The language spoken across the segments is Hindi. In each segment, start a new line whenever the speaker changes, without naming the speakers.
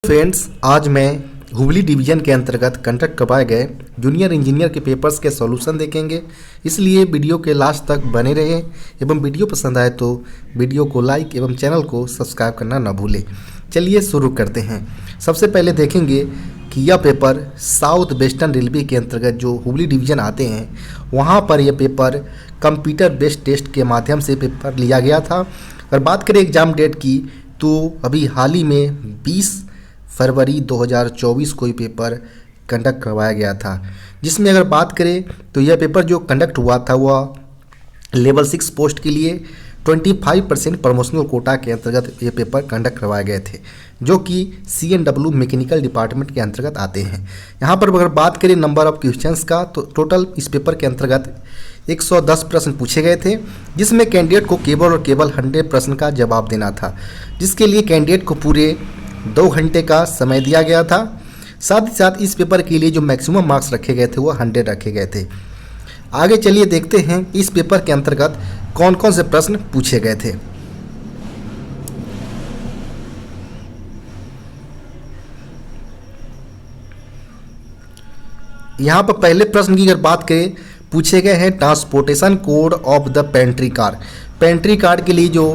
फ्रेंड्स, आज मैं हुबली डिवीज़न के अंतर्गत कंडक्ट करवाए गए जूनियर इंजीनियर के पेपर्स के सॉल्यूशन देखेंगे। इसलिए वीडियो के लास्ट तक बने रहें एवं वीडियो पसंद आए तो वीडियो को लाइक एवं चैनल को सब्सक्राइब करना न भूलें। चलिए शुरू करते हैं। सबसे पहले देखेंगे कि यह पेपर साउथ वेस्टर्न रेलवे के अंतर्गत जो हुबली डिवीज़न आते हैं वहाँ पर यह पेपर कंप्यूटर बेस्ड टेस्ट के माध्यम से पेपर लिया गया था। अगर बात करें एग्ज़ाम डेट की तो अभी हाल ही में 20 फरवरी 2024 को ये पेपर कंडक्ट करवाया गया था, जिसमें अगर बात करें तो यह पेपर जो कंडक्ट हुआ था वह लेवल 6 पोस्ट के लिए 25% प्रमोशनल कोटा के अंतर्गत ये पेपर कंडक्ट करवाए गए थे, जो कि CNW मैकेनिकल डिपार्टमेंट के अंतर्गत आते हैं। यहाँ पर अगर बात करें नंबर ऑफ क्वेश्चंस का तो टोटल इस पेपर के अंतर्गत 110 प्रश्न पूछे गए थे, जिसमें कैंडिडेट को केवल और केवल 100 प्रश्न का जवाब देना था, जिसके लिए कैंडिडेट को पूरे 2 घंटे का समय दिया गया था। साथ ही साथ इस पेपर के लिए जो मैक्सिमम मार्क्स रखे गए थे वो 100 रखे गए थे। आगे चलिए देखते हैं इस पेपर के अंतर्गत कौन कौन से प्रश्न पूछे गए थे। यहाँ पर पहले प्रश्न की अगर बात करें पूछे गए हैं transportation code of the pantry car. Pantry car के लिए जो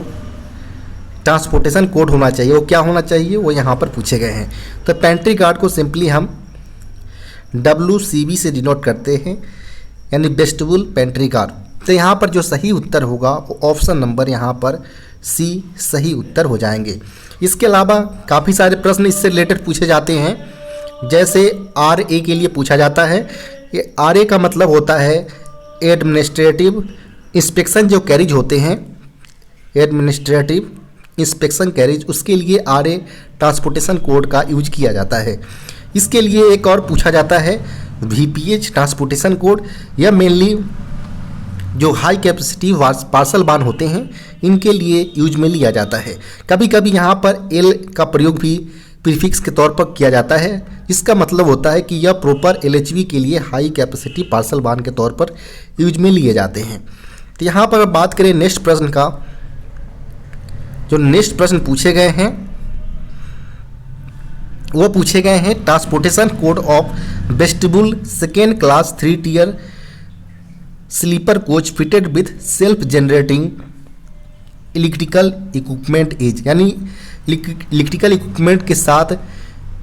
ट्रांसपोर्टेशन कोड होना चाहिए वो क्या होना चाहिए वो यहाँ पर पूछे गए हैं। तो पेंट्री कार्ड को सिंपली हम WCB से डिनोट करते हैं, यानी वेस्टिबुल पेंट्री कार्ड। तो यहाँ पर जो सही उत्तर होगा वो ऑप्शन नंबर यहाँ पर C सही उत्तर हो जाएंगे। इसके अलावा काफ़ी सारे प्रश्न इससे रिलेटेड पूछे जाते हैं, जैसे RA के लिए पूछा जाता है। ये RA का मतलब होता है एडमिनिस्ट्रेटिव इंस्पेक्शन जो कैरिज होते हैं, एडमिनिस्ट्रेटिव इंस्पेक्शन कैरिज, उसके लिए RA ट्रांसपोर्टेशन कोड का यूज किया जाता है। इसके लिए एक और पूछा जाता है VPH ट्रांसपोर्टेशन कोड। यह मेनली जो हाई कैपेसिटी पार्सल वाहन होते हैं इनके लिए यूज में लिया जाता है। कभी कभी यहाँ पर L का प्रयोग भी प्रीफिक्स के तौर पर किया जाता है, जिसका मतलब होता है कि यह प्रॉपर LHV के लिए हाई कैपेसिटी पार्सल वाहन के तौर पर यूज में लिए जाते हैं। तो यहाँ पर बात करें नेक्स्ट प्रश्न का, जो नेक्स्ट प्रश्न पूछे गए हैं वो पूछे गए हैं transportation code of vestibule second class 3 tier sleeper coach fitted with self generating electrical equipment as, यानी इलेक्ट्रिकल इक्विपमेंट के साथ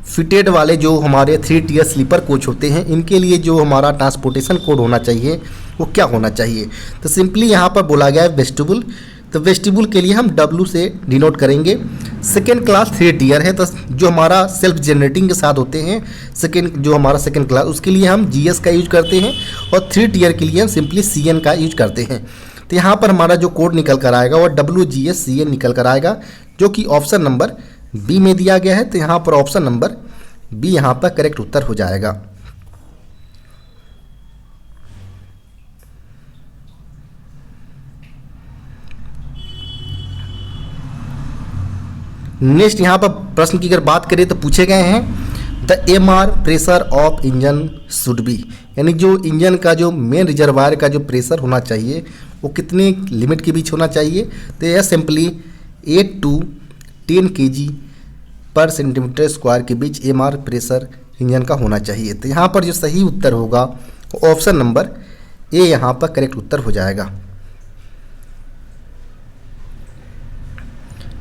फिटेड वाले जो हमारे 3 टियर स्लीपर कोच होते हैं इनके लिए जो हमारा ट्रांसपोर्टेशन कोड होना चाहिए वो क्या होना चाहिए। तो सिंपली यहाँ पर बोला गया है वेस्टिबुल। तो वेस्टिबुल के लिए हम W से डिनोट करेंगे। सेकेंड क्लास 3 टियर है, तो जो हमारा सेल्फ जनरेटिंग के साथ होते हैं जो हमारा सेकेंड क्लास, उसके लिए हम GS का यूज करते हैं, और 3 टियर के लिए हम सिंपली CN का यूज करते हैं। तो यहाँ पर हमारा जो कोड निकल कर आएगा वो WGSCN निकल कर आएगा, जो कि ऑप्शन नंबर B में दिया गया है। तो यहाँ पर ऑप्शन नंबर B यहाँ पर करेक्ट उत्तर हो जाएगा। नेक्स्ट यहाँ पर प्रश्न की अगर बात करें तो पूछे गए हैं the MR pressure of engine should be, यानी जो इंजन का जो मेन रिजर्वायर का जो प्रेशर होना चाहिए वो कितने लिमिट के बीच होना चाहिए। तो यह सिंपली 8 to 10 kg पर सेंटीमीटर स्क्वायर के बीच MR प्रेशर इंजन का होना चाहिए। तो यहाँ पर जो सही उत्तर होगा वो ऑप्शन नंबर A यहाँ पर करेक्ट उत्तर हो जाएगा।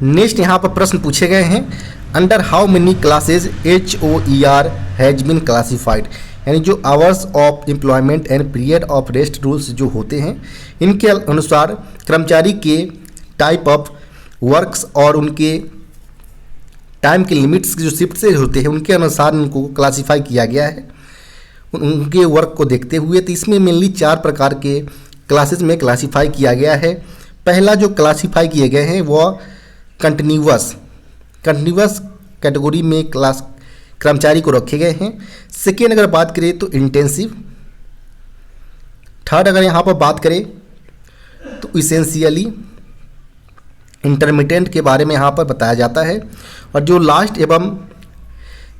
नेक्स्ट यहाँ पर प्रश्न पूछे गए हैं under how many classes HOER has been classified, यानी जो hours of employment and period of rest rules जो होते हैं इनके अनुसार कर्मचारी के टाइप ऑफ वर्क्स और उनके टाइम के लिमिट्स जो शिफ्ट से होते हैं उनके अनुसार इनको क्लासिफाई किया गया है उनके वर्क को देखते हुए। तो इसमें मेनली 4 प्रकार के क्लासेज में क्लासिफाई किया गया है। पहला जो क्लासिफाई किए गए हैं वह कंटिन्यूअस कैटेगरी में क्लास कर्मचारी को रखे गए हैं। सेकेंड अगर बात करें तो इंटेंसिव। थर्ड अगर यहाँ पर बात करें तो इसेंशियली इंटरमीडिएट के बारे में यहाँ पर बताया जाता है। और जो लास्ट एवं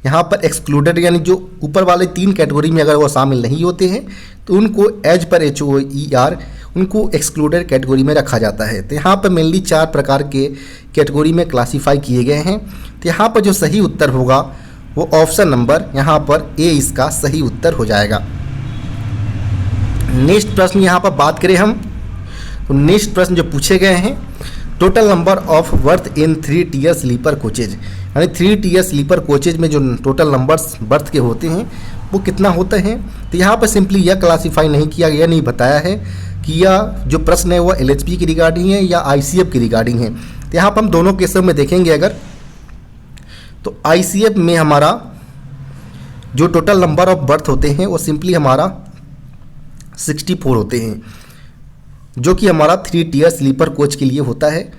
यहाँ पर एक्सक्लूडेड, यानी जो ऊपर वाले 3 कैटेगरी में अगर वो शामिल नहीं होते हैं तो उनको एज पर HOER उनको एक्सक्लूडेड कैटेगरी में रखा जाता है। तो यहाँ पर मेनली 4 प्रकार के कैटेगरी में क्लासीफाई किए गए हैं। तो यहाँ पर जो सही उत्तर होगा वो ऑप्शन नंबर यहाँ पर ए इसका सही उत्तर हो जाएगा। नेक्स्ट प्रश्न यहाँ पर बात करें हम, तो नेक्स्ट प्रश्न जो पूछे गए हैं, total number of berth in 3 tier sleeper coaches, यानी 3 टियर स्लीपर कोचेज में जो टोटल नंबर्स बर्थ के होते हैं वो कितना होते हैं। तो यहाँ पर सिंपली यह क्लासीफाई नहीं किया गया, नहीं बताया है कि यह जो प्रश्न है वह LHP की रिगार्डिंग है या ICF की रिगार्डिंग है। तो यहाँ पर हम दोनों केसों में देखेंगे अगर, तो ICF में हमारा जो टोटल नंबर ऑफ बर्थ होते हैं वो सिंपली हमारा 64 होते हैं, जो कि हमारा 3 टियर स्लीपर कोच के लिए होता है।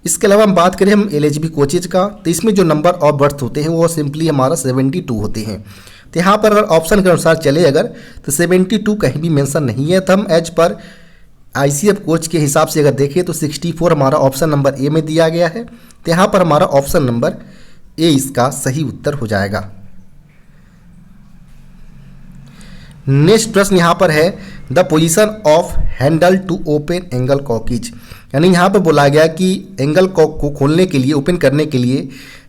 इसके अलावा हम बात करें हम LHB कोचेज का, तो इसमें जो नंबर ऑफ बर्थ होते हैं वो सिंपली हमारा 72 होते हैं। तो यहाँ पर अगर ऑप्शन के अनुसार चले अगर, तो 72 कहीं भी मेंशन नहीं है। तो हम एज पर ICF कोच के हिसाब से अगर देखें तो 64 हमारा ऑप्शन नंबर ए में दिया गया है। तो यहाँ पर हमारा ऑप्शन नंबर ए इसका सही उत्तर हो जाएगा। नेक्स्ट प्रश्न यहाँ पर है the position of handle to open angle cocks, यानी यहाँ पर बोला गया कि एंगल कॉक को खोलने के लिए, ओपन करने के लिए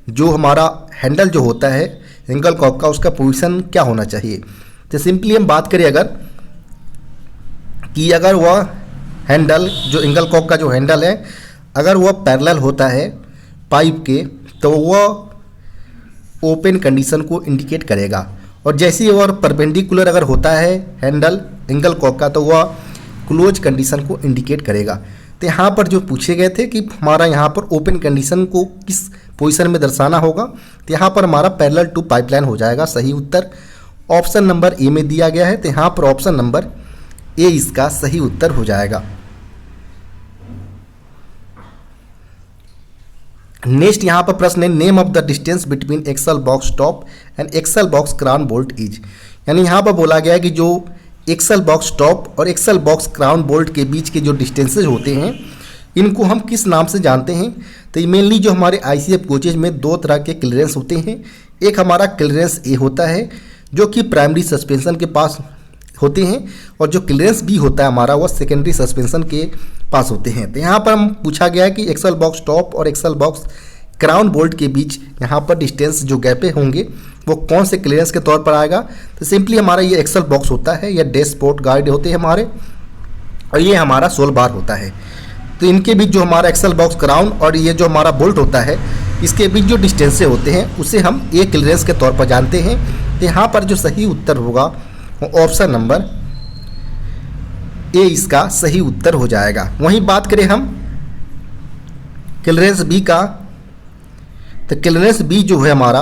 जो हमारा हैंडल जो होता है एंगल कॉक का, उसका पोजीशन क्या होना चाहिए। तो सिंपली हम बात करें अगर कि अगर वह हैंडल जो एंगल कॉक का जो हैंडल है अगर वह पैरेलल होता है पाइप के, तो वह ओपन कंडीशन को इंडिकेट करेगा, और जैसे ही और परपेंडिकुलर अगर होता है हैंडल एंगल कॉक का, तो वह क्लोज कंडीशन को इंडिकेट करेगा। तो यहाँ पर जो पूछे गए थे कि हमारा यहाँ पर ओपन कंडीशन को किस पोजीशन में दर्शाना होगा, तो यहाँ पर हमारा पैरेलल टू पाइपलाइन हो जाएगा। सही उत्तर ऑप्शन नंबर ए में दिया गया है। तो यहाँ पर ऑप्शन नंबर ए इसका सही उत्तर हो जाएगा। नेक्स्ट यहाँ पर प्रश्न है name of the distance between axle box top and axle box crown bolt is, यानी यहाँ पर बोला गया है कि जो एक्सल बॉक्स टॉप और एक्सल बॉक्स क्राउन बोल्ट के बीच के जो डिस्टेंसेज होते हैं इनको हम किस नाम से जानते हैं। तो ये मेनली जो हमारे ICF कोचेज में 2 तरह के क्लियरेंस होते हैं। एक हमारा क्लियरेंस ए होता है जो कि प्राइमरी सस्पेंशन के पास होते हैं, और जो क्लियरेंस बी होता है हमारा वह सेकेंडरी सस्पेंशन के पास होते हैं। तो यहाँ पर हम पूछा गया है कि एक्सल बॉक्स टॉप और एक्सल बॉक्स क्राउन बोल्ट के बीच यहाँ पर डिस्टेंस जो गैपे होंगे वो कौन से क्लियरेंस के तौर पर आएगा। तो सिंपली हमारा ये एक्सल बॉक्स होता है, या डैशबोर्ड गार्ड होते हैं हमारे, और ये हमारा सोल बार होता है। तो इनके बीच जो हमारा एक्सल बॉक्स क्राउन और ये जो हमारा बोल्ट होता है इसके बीच जो डिस्टेंसें होते हैं उसे हम ए क्लियरेंस के तौर पर जानते हैं। तो यहाँ पर जो सही उत्तर होगा वो ऑप्शन नंबर ए इसका सही उत्तर हो जाएगा। वहीं बात करें हम क्लियरेंस बी का, तो क्लियरेंस बी जो है हमारा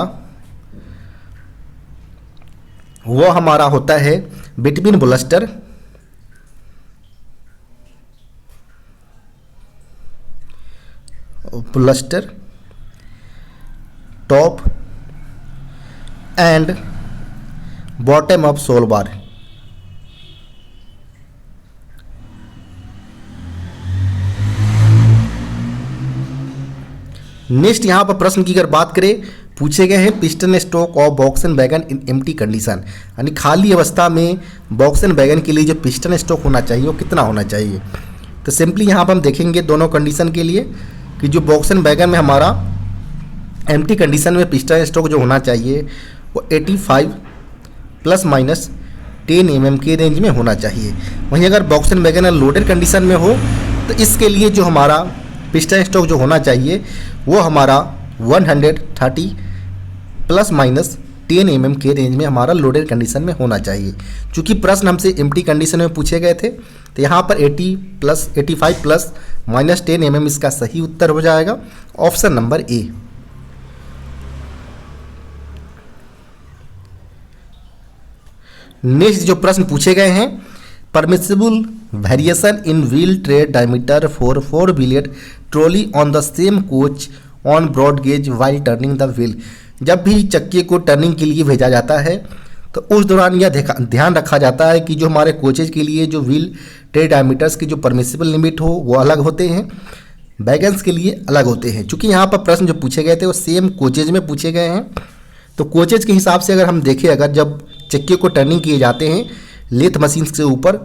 वो हमारा होता है between bolster top and bottom of sole bar. Next यहाँ पर प्रश्न की अगर बात करें, पूछे गए हैं piston stroke of box and wagon in empty condition, यानी खाली अवस्था में बॉक्स एंड वैगन के लिए जो पिस्टन स्ट्रोक होना चाहिए वो कितना होना चाहिए। तो सिंपली यहाँ पर हम देखेंगे दोनों कंडीशन के लिए कि जो बॉक्स एंड वैगन में हमारा एम्प्टी कंडीशन में पिस्टन स्ट्रोक जो होना चाहिए वो 85 ± 10 mm के रेंज में होना चाहिए। वहीं अगर box and wagon loaded condition में हो तो इसके लिए जो हमारा पिस्टन स्ट्रोक जो होना चाहिए वो हमारा 130 ± 10 mm के रेंज में हमारा लोडेड कंडीशन में होना चाहिए। चूँकि प्रश्न हमसे एम्प्टी कंडीशन में पूछे गए थे तो यहाँ पर 85 ± 10 mm इसका सही उत्तर हो जाएगा, ऑप्शन नंबर ए। नेक्स्ट जो प्रश्न पूछे गए हैं permissible variation in wheel tread diameter for 4 wheeled trolley on the same coach on broad gauge while turning the wheel, जब भी चक्के को टर्निंग के लिए भेजा जाता है तो उस दौरान यह ध्यान रखा जाता है कि जो हमारे कोचेज के लिए जो व्हील ट्रे डायमीटर्स की जो परमिसिबल लिमिट हो वो अलग होते हैं, वैगन्स के लिए अलग होते हैं। चूँकि यहाँ पर प्रश्न जो पूछे गए थे वो सेम कोचेज में पूछे गए हैं, तो कोचेज के हिसाब से अगर हम देखें, अगर जब चक्के को टर्निंग किए जाते हैं लेथ मशीन से ऊपर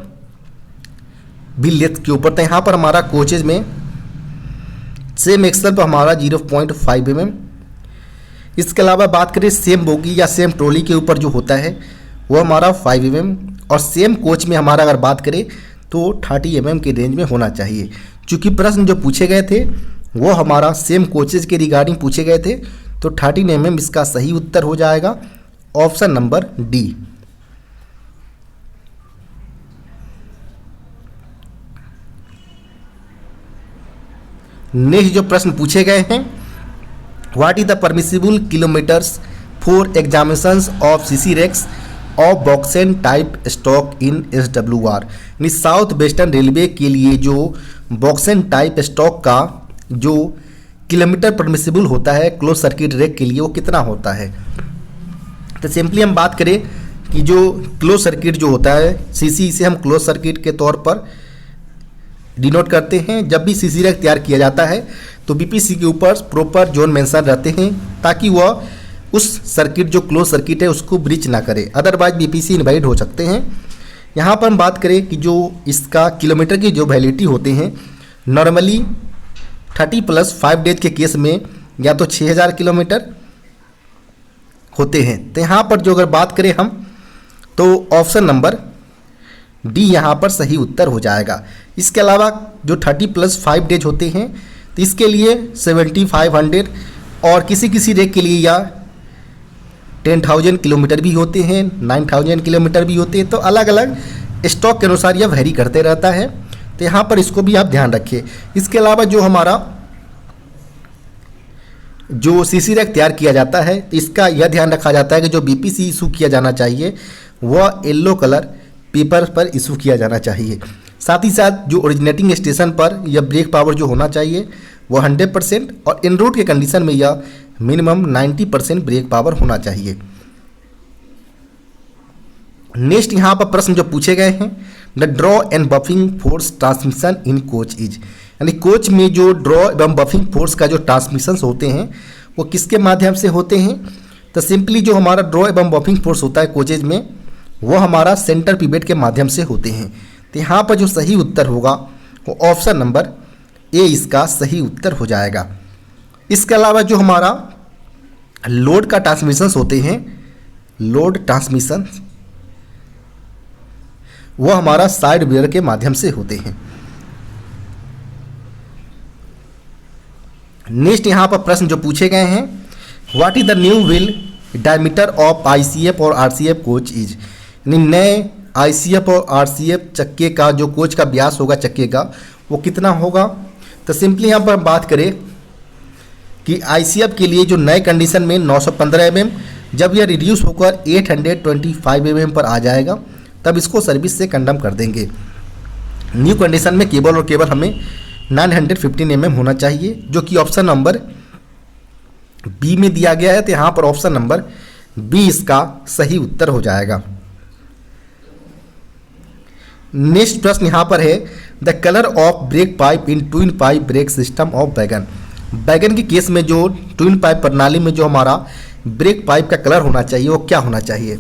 भी लेंथ के ऊपर। तो यहाँ पर हमारा कोचेज में सेम एक्सल पर हमारा 0.5 mm। इसके अलावा बात करें सेम बोगी या सेम ट्रॉली के ऊपर जो होता है वो हमारा 5 mm, और सेम कोच में हमारा अगर बात करें तो 30 mm के रेंज में होना चाहिए। चूँकि प्रश्न जो पूछे गए थे वो हमारा सेम कोचेज के रिगार्डिंग पूछे गए थे, तो 30 mm इसका सही उत्तर हो जाएगा ऑप्शन नंबर डी। नेक्स्ट जो प्रश्न पूछे गए हैं, what is the permissible kilometres for examinations of CC rakes of BOXN type stock in SWR। यानी साउथ वेस्टर्न रेलवे के लिए जो बॉक्सेन टाइप स्टॉक का जो किलोमीटर परमिसिबल होता है क्लोज सर्किट रैक के लिए वो कितना होता है। तो सिंपली हम बात करें कि जो क्लोज सर्किट जो होता है सीसी, इसे हम क्लोज सर्किट के तौर पर डिनोट करते हैं। जब भी सीसी रैक तैयार किया जाता है तो बीपीसी के ऊपर प्रॉपर जोन मेंशन रहते हैं ताकि वह उस सर्किट जो क्लोज सर्किट है उसको ब्रीच ना करे, अदरवाइज बीपीसी इनवैलिड हो सकते हैं। यहाँ पर हम बात करें कि जो इसका किलोमीटर की जो वैलिडिटी होते हैं नॉर्मली 30 + 5 डेज के केस में या तो 6000 किलोमीटर होते हैं। तो यहाँ पर जो अगर बात करें हम तो ऑप्शन नंबर डी यहाँ पर सही उत्तर हो जाएगा। इसके अलावा जो 30 + 5 डेज होते हैं तो इसके लिए 7500 और किसी किसी रेक के लिए या 10,000 किलोमीटर भी होते हैं, 9,000 किलोमीटर भी होते हैं। तो अलग अलग स्टॉक के अनुसार यह वेरी करते रहता है, तो यहाँ पर इसको भी आप ध्यान रखिए। इसके अलावा जो हमारा जो सीसी रैक तैयार किया जाता है तो इसका यह ध्यान रखा जाता है कि जो बीपीसी इशू किया जाना चाहिए वह येलो कलर पेपर पर इशू किया जाना चाहिए। साथ ही साथ जो ओरिजिनेटिंग स्टेशन पर यह ब्रेक पावर जो होना चाहिए वह 100% और इन रूट के कंडीशन में यह मिनिमम 90% ब्रेक पावर होना चाहिए। नेक्स्ट यहाँ पर प्रश्न जो पूछे गए हैं, the draw and buffing force transmission in coach is, यानी कोच में जो ड्रॉ एवं बफिंग फोर्स का जो ट्रांसमिशंस होते हैं वो किसके माध्यम से होते हैं। तो सिंपली जो हमारा ड्रॉ एवं बफिंग फोर्स होता है कोचेज में वो हमारा सेंटर पिवेट के माध्यम से होते हैं। तो यहाँ पर जो सही उत्तर होगा वो ऑप्शन नंबर ए इसका सही उत्तर हो जाएगा। इसके अलावा जो हमारा लोड का ट्रांसमिशंस होते हैं, लोड ट्रांसमिशन वो हमारा साइड वेयर के माध्यम से होते हैं। नेक्स्ट यहाँ पर प्रश्न जो पूछे गए हैं, what is the new wheel diameter of ICF और RCF कोच इज, यानी नए ICF और RCF चक्के का जो कोच का व्यास होगा चक्के का वो कितना होगा। तो सिंपली यहाँ पर हम बात करें कि ICF के लिए जो नए कंडीशन में 915 mm, जब यह रिड्यूस होकर 825 mm पर आ जाएगा तब इसको सर्विस से कंडम कर देंगे। न्यू कंडीशन में केबल और केबल हमें 915 mm होना चाहिए, जो कि ऑप्शन नंबर बी में दिया गया है। तो यहाँ पर ऑप्शन नंबर बी इसका सही उत्तर हो जाएगा। नेक्स्ट प्रश्न यहाँ पर है, the colour of break pipe in twin pipe brake system of wagon. Wagon के केस में जो ट्विन पाइप प्रणाली में जो हमारा ब्रेक पाइप का कलर होना चाहिए वो क्या होना चाहिए।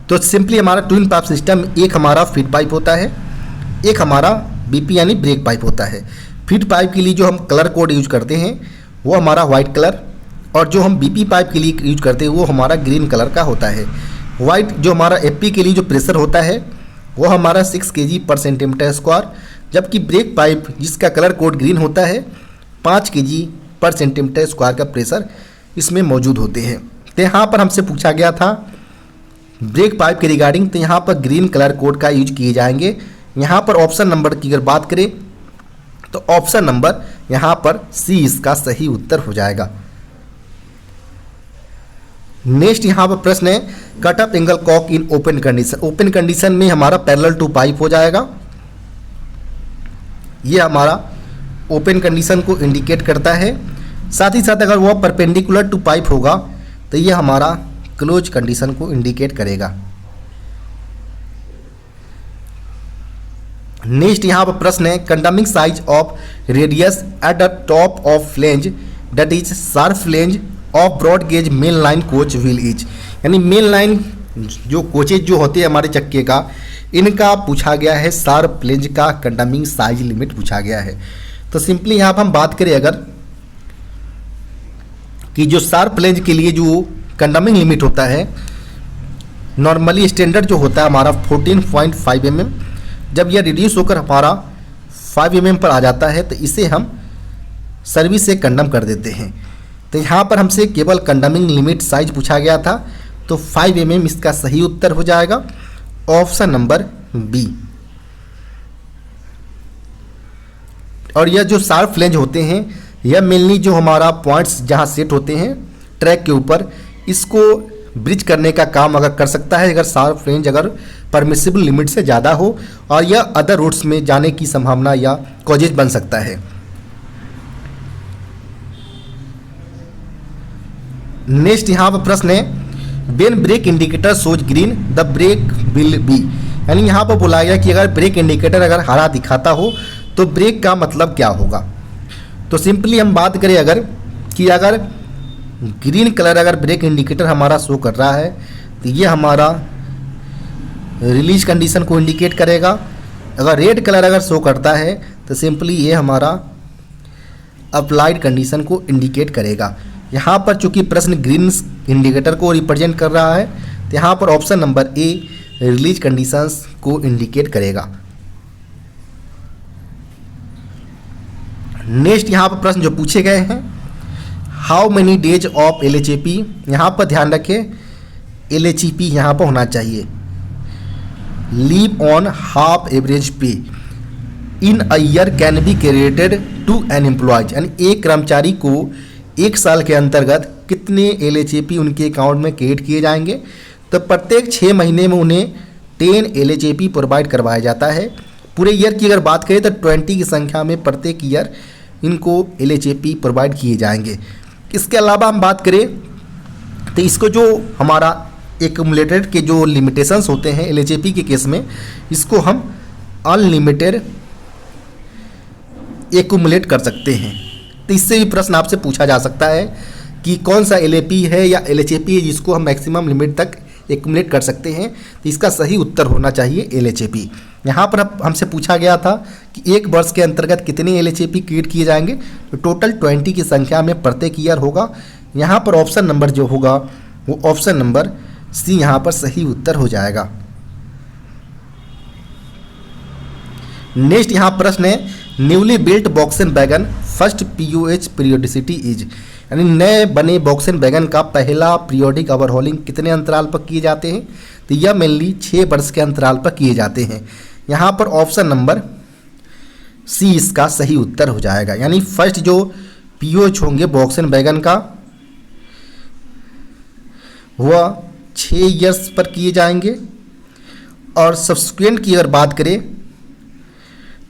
तो सिंपली हमारा ट्विन पाइप सिस्टम एक हमारा फीड पाइप होता है, एक हमारा बीपी यानी ब्रेक पाइप होता है। फीड पाइप के लिए जो हम कलर कोड यूज करते हैं वो हमारा वाइट कलर, और जो हम बीपी पाइप के लिए यूज करते हैं वो हमारा ग्रीन कलर का होता है। वाइट जो हमारा एफपी के लिए जो प्रेशर होता है वो हमारा 6 kg/cm², जबकि ब्रेक पाइप जिसका कलर कोड ग्रीन होता है 5 kg/cm² का प्रेशर इसमें मौजूद होते हैं। तो यहाँ पर हमसे पूछा गया था ब्रेक पाइप के रिगार्डिंग, तो यहाँ पर ग्रीन कलर कोड का यूज किए जाएंगे। यहाँ पर ऑप्शन नंबर की अगर बात करें तो ऑप्शन नंबर यहाँ पर सी इसका सही उत्तर हो जाएगा। नेक्स्ट यहाँ पर प्रश्न है, cut up angle Kock in open condition. Open condition में हमारा पैरेलल टू पाइप हो जाएगा। ये हमारा ओपन कंडीशन को इंडिकेट करता है। साथ ही साथ अगर वह परपेंडिकुलर टू पाइप होगा तो ये हमारा क्लोज कंडीशन को इंडिकेट करेगा। नेक्स्ट यहाँ पर प्रश्न है, condemning size of radius at the top of flange that is sharp flange of broad gauge main line coach wheel is, यानी मेन लाइन जो कोचेज जो होते हैं हमारे चक्के का, इनका पूछा गया है शार्प लेंस का कंडमिंग साइज लिमिट पूछा गया है। तो सिंपली यहाँ पर हम बात करें अगर कि जो शार्प लेंस के लिए जो कंडमिंग लिमिट होता है, नॉर्मली स्टैंडर्ड जो होता है हमारा 14.5 mm, जब यह रिड्यूस होकर हमारा 5 mm पर आ जाता है तो इसे हम सर्विस से कंडम कर देते हैं। तो यहाँ पर हमसे केवल कंडमिंग लिमिट साइज पूछा गया था, तो 5 mm इसका सही उत्तर हो जाएगा, ऑप्शन नंबर बी। और यह जो शार्प लेंस होते हैं यह मेनली जो हमारा पॉइंट्स जहाँ सेट होते हैं ट्रैक के ऊपर, इसको ब्रिज करने का काम अगर कर सकता है अगर शार्प लेंस अगर परमिसिबल लिमिट से ज़्यादा हो, और यह अदर रूट्स में जाने की संभावना या कॉजेज बन सकता है। नेक्स्ट यहाँ पर प्रश्न है, when brake indicator shows green the brake will be, यानी यहाँ पर बोला गया कि अगर ब्रेक इंडिकेटर अगर हरा दिखाता हो तो ब्रेक का मतलब क्या होगा। तो सिंपली हम बात करें अगर कि अगर ग्रीन कलर अगर ब्रेक इंडिकेटर हमारा शो कर रहा है तो ये हमारा रिलीज कंडीशन को इंडिकेट करेगा। अगर रेड कलर अगर शो करता है तो सिंपली ये हमारा अप्लाइड कंडीशन को इंडिकेट करेगा। यहाँ पर चूंकि प्रश्न ग्रीन इंडिकेटर को रिप्रेजेंट कर रहा है तो यहाँ पर ऑप्शन नंबर ए रिलीज कंडीशंस को इंडिकेट करेगा। नेक्स्ट यहाँ पर प्रश्न जो पूछे गए हैं, how many days of LHAP, यहाँ पर ध्यान रखें LHAP यहाँ पर होना चाहिए, leave on half average pay in a year can be credited to an employees, यानी एक कर्मचारी को एक साल के अंतर्गत कितने LHAP उनके अकाउंट में क्रेडिट किए जाएंगे। तो प्रत्येक 6 महीने में उन्हें 10 LHAP प्रोवाइड करवाया जाता है। पूरे ईयर की अगर बात करें तो 20 की संख्या में प्रत्येक ईयर इनको LHAP प्रोवाइड किए जाएंगे। इसके अलावा हम बात करें तो इसको जो हमारा एक्यूमुलेटेड के जो लिमिटेशंस होते हैं LHAP के केस में, इसको हम अनलिमिटेड एक्यूमुलेट कर सकते हैं। तो इससे भी प्रश्न आपसे पूछा जा सकता है कि कौन सा LAP है या LHAP है जिसको हम मैक्सिमम लिमिट तक एक्यूमुलेट कर सकते हैं। तो इसका सही उत्तर होना चाहिए LHAP। यहाँ पर हमसे पूछा गया था कि एक वर्ष के अंतर्गत कितने LHAP क्रिएट किए जाएंगे, तो टोटल 20 की संख्या में प्रत्येक ईयर होगा। यहाँ पर ऑप्शन नंबर जो होगा वो ऑप्शन नंबर सी यहाँ पर सही उत्तर हो जाएगा। नेक्स्ट यहाँ प्रश्न है, newly built BOXN wagon first POH periodicity is, यानी नए बने बॉक्सन वैगन का पहला पीरियोडिक ओवरहॉलिंग कितने अंतराल पर किए जाते हैं। तो यह मेनली 6 वर्ष के अंतराल पर किए जाते हैं। यहाँ पर ऑप्शन नंबर सी इसका सही उत्तर हो जाएगा, यानी फर्स्ट जो POH होंगे बॉक्सन वैगन का वह 6 ईयर्स पर किए जाएंगे, और सब्सिक्वेंट की अगर बात करें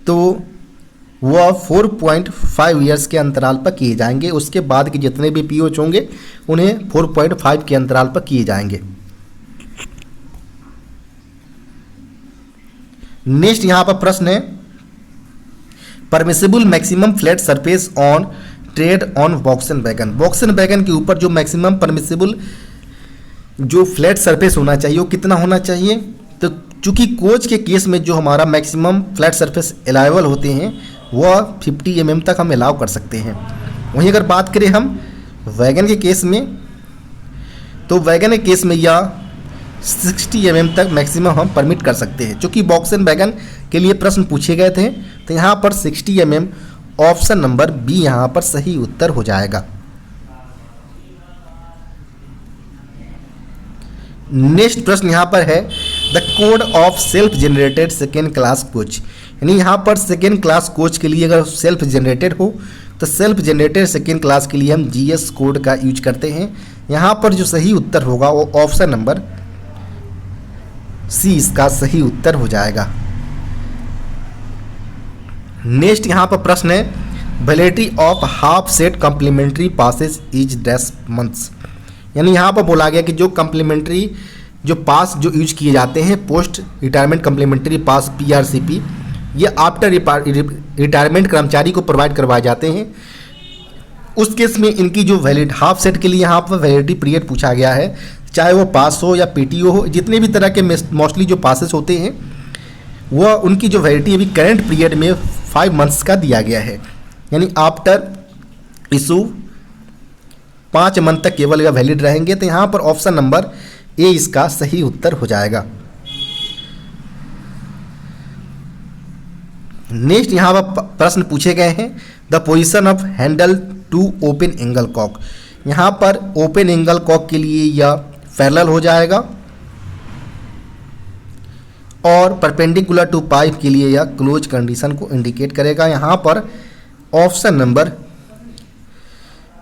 तो वह 4.5 ईयर्स के अंतराल पर किए जाएंगे। उसके बाद के जितने भी POH होंगे उन्हें 4.5 के अंतराल पर किए जाएंगे। नेक्स्ट यहाँ पर प्रश्न है, permissible maximum flat surface on trade on BOXN wagon, BOXN wagon के ऊपर जो मैक्सिमम परमिसिबल जो फ्लैट सरफेस होना चाहिए वो कितना होना चाहिए। तो चूंकि कोच के केस में जो हमारा मैक्सिमम फ्लैट सरफेस अलाउबल होते हैं वह 50 mm तक हम अलाउ कर सकते हैं। वहीं अगर बात करें हम वैगन के केस में, तो वैगन के केस में यह 60 mm तक मैक्सिमम हम परमिट कर सकते हैं। चूँकि बॉक्सन वैगन के लिए प्रश्न पूछे गए थे तो यहाँ पर 60 mm ऑप्शन नंबर बी यहाँ पर सही उत्तर हो जाएगा। नेक्स्ट प्रश्न यहाँ पर है, the code of self generated second class coach, यानी यहाँ पर सेकेंड क्लास कोच के लिए अगर सेल्फ जनरेटेड हो तो सेल्फ जनरेटेड सेकेंड क्लास के लिए हम GS कोड का यूज करते हैं। यहाँ पर जो सही उत्तर होगा वो ऑप्शन नंबर सी इसका सही उत्तर हो जाएगा। नेक्स्ट यहाँ पर प्रश्न है, validity of half set complimentary passes is dash months, यानी यहाँ पर बोला गया कि जो कम्प्लीमेंट्री जो पास जो यूज किए जाते हैं पोस्ट रिटायरमेंट कम्प्लीमेंट्री पास PRCP, ये आफ्टर रिटायरमेंट कर्मचारी को प्रोवाइड करवाए जाते हैं। उस केस में इनकी जो वैलिड हाफ सेट के लिए यहाँ पर वैलिडिटी पीरियड पूछा गया है, चाहे वो पास हो या PTO हो, जितने भी तरह के मोस्टली जो पासेस होते हैं वह उनकी जो वैलिडिटी अभी करंट पीरियड में 5 मंथ्स का दिया गया है, यानी आफ्टर इशू 5 मंथ तक केवल यह वैलिड रहेंगे। तो यहाँ पर ऑप्शन नंबर ए इसका सही उत्तर हो जाएगा। नेक्स्ट यहाँ पर प्रश्न पूछे गए हैं, the position of handle to open angle cock. यहाँ पर ओपन एंगल कॉक के लिए यह पैरेलल हो जाएगा और परपेंडिकुलर टू पाइप के लिए यह क्लोज कंडीशन को इंडिकेट करेगा। यहाँ पर ऑप्शन नंबर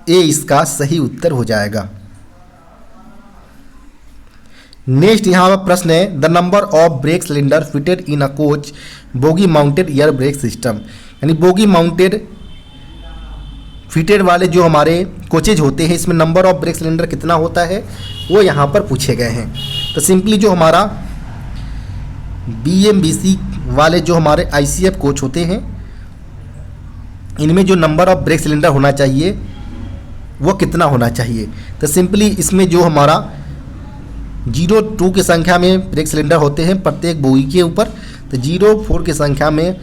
ए इसका सही उत्तर हो जाएगा। नेक्स्ट यहाँ पर प्रश्न है, the number of brake cylinder fitted in a coach bogie mounted air brake system. यानी बोगी माउंटेड फिटेड वाले जो हमारे कोचेज होते हैं, इसमें नंबर ऑफ ब्रेक सिलेंडर कितना होता है वो यहाँ पर पूछे गए हैं। तो सिंपली जो हमारा BMBC वाले जो हमारे ICF कोच होते हैं, इनमें जो नंबर ऑफ ब्रेक सिलेंडर होना चाहिए वो कितना होना चाहिए। तो सिंपली इसमें जो हमारा 0-2 की संख्या में ब्रेक सिलेंडर होते हैं प्रत्येक बोगी के ऊपर, तो 0-4 की संख्या में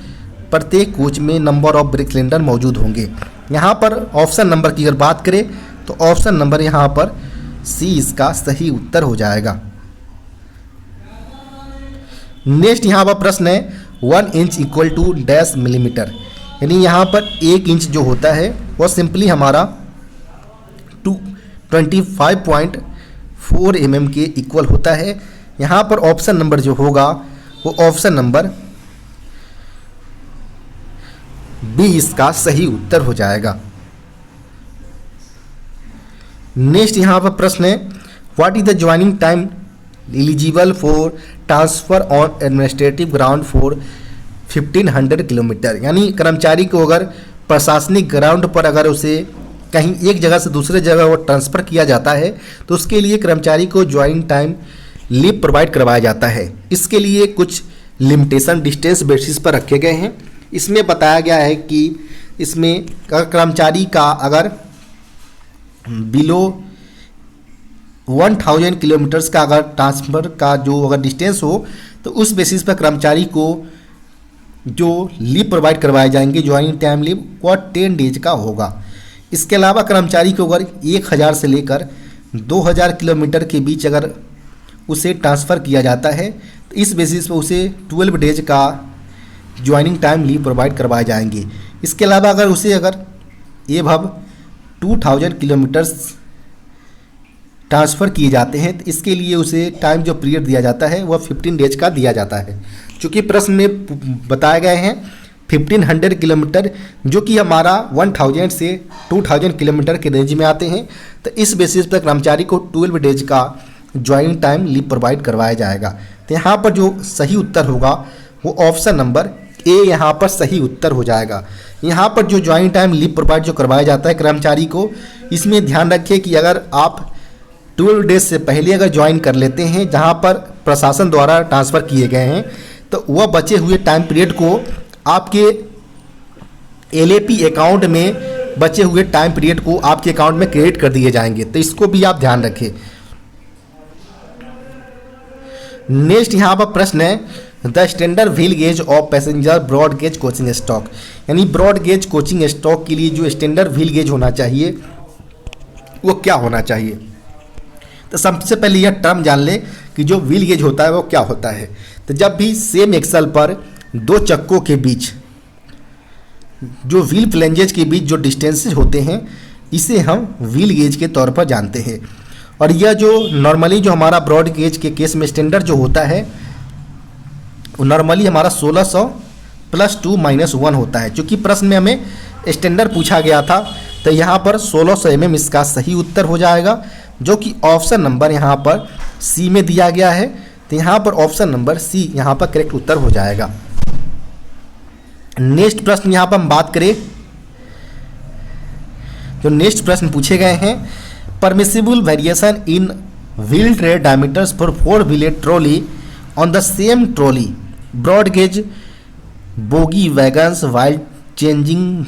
प्रत्येक कोच में नंबर ऑफ ब्रेक सिलेंडर मौजूद होंगे। यहाँ पर ऑप्शन नंबर की अगर बात करें तो ऑप्शन नंबर यहाँ पर सी इसका सही उत्तर हो जाएगा। नेक्स्ट यहाँ पर प्रश्न है, 1 inch equal to dash millimetre. यानी यहाँ पर 1 इंच जो होता है वो सिंपली हमारा 25.4 mm के इक्वल होता है। यहाँ पर ऑप्शन नंबर जो होगा वो ऑप्शन नंबर बी इसका सही उत्तर हो जाएगा। नेक्स्ट यहाँ पर प्रश्न है, what is the joining time eligible for transfer on administrative ground for 1500 kilometre. यानी कर्मचारी को अगर प्रशासनिक ग्राउंड पर अगर उसे कहीं एक जगह से दूसरे जगह वो ट्रांसफ़र किया जाता है तो उसके लिए कर्मचारी को ज्वाइनिंग टाइम लीव प्रोवाइड करवाया जाता है। इसके लिए कुछ लिमिटेशन डिस्टेंस बेसिस पर रखे गए हैं। इसमें बताया गया है कि इसमें कर्मचारी का अगर बिलो 1000 किलोमीटर्स का अगर ट्रांसफ़र का जो अगर डिस्टेंस हो तो उस बेसिस पर कर्मचारी को जो लीव प्रोवाइड करवाए जाएंगे ज्वाइनिंग टाइम लीव वो 10 डेज का होगा। इसके अलावा कर्मचारी को अगर 1000 से लेकर 2000 किलोमीटर के बीच अगर उसे ट्रांसफ़र किया जाता है तो इस बेसिस पर उसे 12 डेज का ज्वाइनिंग टाइम लीव प्रोवाइड करवाए जाएंगे। इसके अलावा अगर उसे अगर एबव 2000 किलोमीटर्स ट्रांसफ़र किए जाते हैं तो इसके लिए उसे टाइम जो पीरियड दिया जाता है वह 15 डेज का दिया जाता है। चूँकि प्रश्न में बताए गए हैं 1500 किलोमीटर जो कि हमारा 1000 से 2000 किलोमीटर के रेंज में आते हैं, तो इस बेसिस पर कर्मचारी को 12 डेज का ज्वाइनिंग टाइम लीव प्रोवाइड करवाया जाएगा। तो यहाँ पर जो सही उत्तर होगा वो ऑप्शन नंबर ए यहाँ पर सही उत्तर हो जाएगा। यहाँ पर जो ज्वाइनिंग टाइम लीव प्रोवाइड जो करवाया जाता है कर्मचारी को, इसमें ध्यान रखिए कि अगर आप 12 डेज से पहले अगर ज्वाइन कर लेते हैं जहाँ पर प्रशासन द्वारा ट्रांसफ़र किए गए हैं तो वह बचे हुए टाइम पीरियड को आपके LAP अकाउंट में बचे हुए टाइम पीरियड को आपके अकाउंट में क्रेडिट कर दिए जाएंगे। तो इसको भी आप ध्यान रखें। नेक्स्ट यहाँ पर प्रश्न है, the standard wheel gauge of passenger broad gauge coaching stock. यानी ब्रॉड गेज कोचिंग स्टॉक के लिए जो स्टैंडर्ड व्हील गेज होना चाहिए वो क्या होना चाहिए। तो सबसे पहले यह टर्म जान ले कि जो व्हील गेज होता है वो क्या होता है। तो जब भी सेम एक्सल पर दो चक्कों के बीच जो व्हील फ्लेंजेज के बीच जो डिस्टेंसेज होते हैं इसे हम व्हील गेज के तौर पर जानते हैं। और यह जो नॉर्मली जो हमारा ब्रॉड गेज के केस में स्टैंडर्ड जो होता है वो नॉर्मली हमारा 1600 + 2 - 1 होता है। क्योंकि प्रश्न में हमें स्टैंडर्ड पूछा गया था तो यहाँ पर 1600 mm इसका सही उत्तर हो जाएगा, जो कि ऑप्शन नंबर यहाँ पर सी में दिया गया है। तो यहाँ पर ऑप्शन नंबर सी यहाँ पर करेक्ट उत्तर हो जाएगा। नेक्स्ट प्रश्न यहाँ पर हम बात करें, जो नेक्स्ट प्रश्न पूछे गए हैं, permissible variation in wheel tread diameters for 4-wheeled trolley on the same trolley broad gauge bogie wagons while changing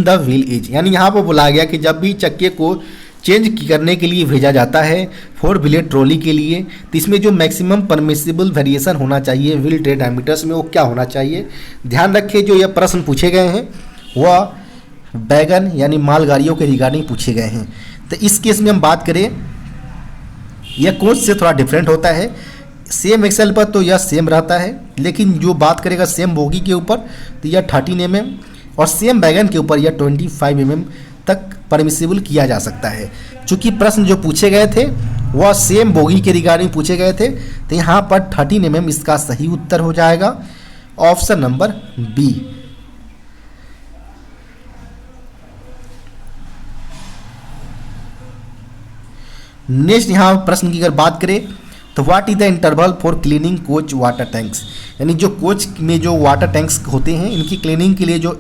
the wheel as. यानी यहाँ पर बोला गया कि जब भी चक्के को चेंज करने के लिए भेजा जाता है 4 व्हीलर ट्रॉली के लिए। तो इसमें जो मैक्सिमम परमिसिबल वेरिएशन होना चाहिए व्हील ट्रे डायमीटर्स में वो क्या होना चाहिए। ध्यान रखें जो ये प्रश्न पूछे गए हैं वह वैगन यानी मालगाड़ियों के रिगार्डिंग पूछे गए हैं। तो इस केस में हम बात करें यह कोच से थोड़ा डिफरेंट होता है। सेम एक्सेल पर तो यह सेम रहता है, लेकिन जो बात करेगा सेम बोगी के ऊपर तो यह 13 mm और सेम वैगन के ऊपर यह 25 mm तक परमिसिबल किया जा सकता है। चूँकि प्रश्न जो पूछे गए थे वह सेम बोगी के रिगार्डिंग पूछे गए थे, तो यहाँ पर 13 mm इसका सही उत्तर हो जाएगा ऑप्शन नंबर बी। नेक्स्ट यहाँ प्रश्न की अगर बात करें तो what is the interval for cleaning coach water tanks, यानी जो कोच में जो वाटर टैंक्स होते हैं इनकी क्लीनिंग के लिए जो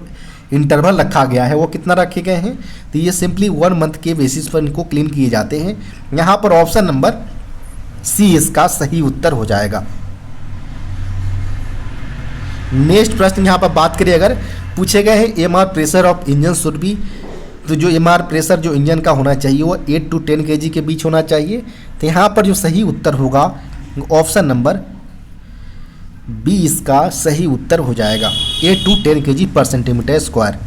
इंटरवल रखा गया है वो कितना रखे गए हैं। तो ये सिंपली 1 मंथ के बेसिस पर इनको क्लीन किए जाते हैं। यहाँ पर ऑप्शन नंबर सी इसका सही उत्तर हो जाएगा। नेक्स्ट प्रश्न यहाँ पर बात करें अगर पूछे गए हैं MR pressure of engine should be, तो जो एमआर प्रेशर जो इंजन का होना चाहिए वो 8 to 10 kg के बीच होना चाहिए। तो यहाँ पर जो सही उत्तर होगा ऑप्शन नंबर बी इसका सही उत्तर हो जाएगा 8 to 10 kg पर सेंटीमीटर स्क्वायर।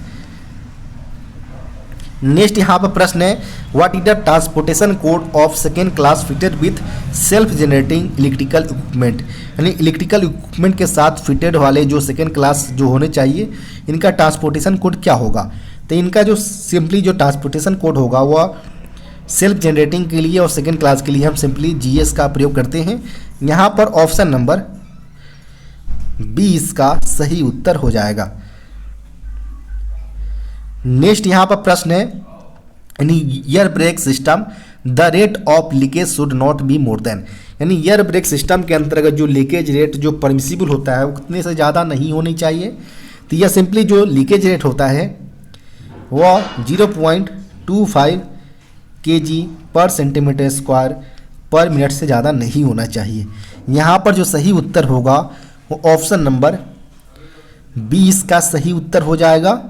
नेक्स्ट यहाँ पर प्रश्न है what is the transportation code of second class fitted with self generating electrical equipment, यानी इलेक्ट्रिकल इक्विपमेंट के साथ फिटेड वाले जो सेकेंड क्लास जो होने चाहिए इनका ट्रांसपोर्टेशन कोड क्या होगा। तो इनका जो सिंपली जो ट्रांसपोर्टेशन कोड होगा वह सेल्फ जनरेटिंग के लिए और सेकेंड क्लास के लिए हम सिंपली जीएस का प्रयोग करते हैं। यहाँ पर ऑप्शन नंबर बी इसका सही उत्तर हो जाएगा। नेक्स्ट यहाँ पर प्रश्न है यानी air brake system the rate of leakage should not be more than, यानी एयर ब्रेक सिस्टम के अंतर्गत जो लीकेज रेट जो परमिसिबल होता है वो कितने से ज़्यादा नहीं होनी चाहिए। तो यह सिंपली जो लीकेज रेट होता है वह 0.25 kg पर सेंटीमीटर स्क्वायर पर मिनट से ज़्यादा नहीं होना चाहिए। यहाँ पर जो सही उत्तर होगा वो ऑप्शन नंबर बी इसका सही उत्तर हो जाएगा।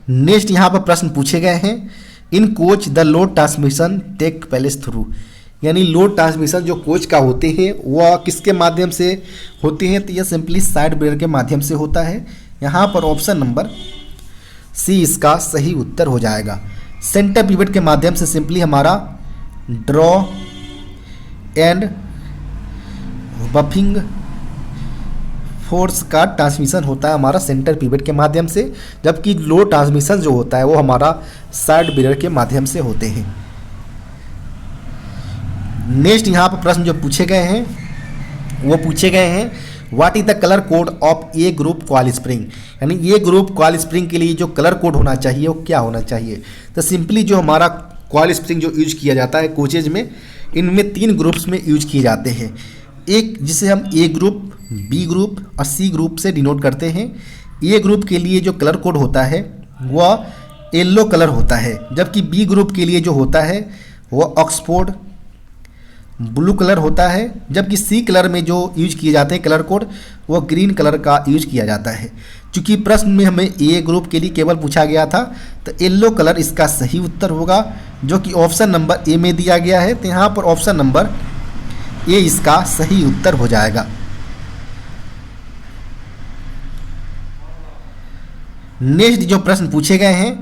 नेक्स्ट यहाँ पर प्रश्न पूछे गए हैं in coach the load transmission take place through, यानी लोड ट्रांसमिशन जो कोच का होते हैं वह किसके माध्यम से होते हैं। तो यह सिंपली साइड ब्रेकर के माध्यम से होता है। यहाँ पर ऑप्शन नंबर सी इसका सही उत्तर हो जाएगा। सेंटर पिवट के माध्यम से सिंपली हमारा ड्रॉ एंड बफिंग फोर्स का ट्रांसमिशन होता है हमारा सेंटर पिवट के माध्यम से, जबकि लोड ट्रांसमिशन जो होता है वो हमारा साइड ब्रेकर के माध्यम से होते हैं। नेक्स्ट यहाँ पर प्रश्न जो पूछे गए हैं वो पूछे गए हैं what is the colour code of A group coil spring, यानी ए ग्रुप कॉइल स्प्रिंग के लिए जो कलर कोड होना चाहिए वो क्या होना चाहिए। तो सिंपली जो हमारा कॉइल स्प्रिंग जो यूज किया जाता है कोचेज में इनमें 3 ग्रुप्स में यूज किए जाते हैं। एक जिसे हम ए ग्रुप, बी ग्रुप और सी ग्रुप से डिनोट करते हैं। ए ग्रुप के लिए जो कलर कोड होता है वह येलो कलर होता है, जबकि बी ग्रुप के लिए जो होता है वह ऑक्सफोर्ड ब्लू कलर होता है, जबकि सी कलर में जो यूज किए जाते हैं कलर कोड वह ग्रीन कलर का यूज किया जाता है। चूँकि प्रश्न में हमें ए ग्रुप के लिए केवल पूछा गया था तो येलो कलर इसका सही उत्तर होगा, जो कि ऑप्शन नंबर ए में दिया गया है। तो यहाँ पर ऑप्शन नंबर ए इसका सही उत्तर हो जाएगा। नेक्स्ट जो प्रश्न पूछे गए हैं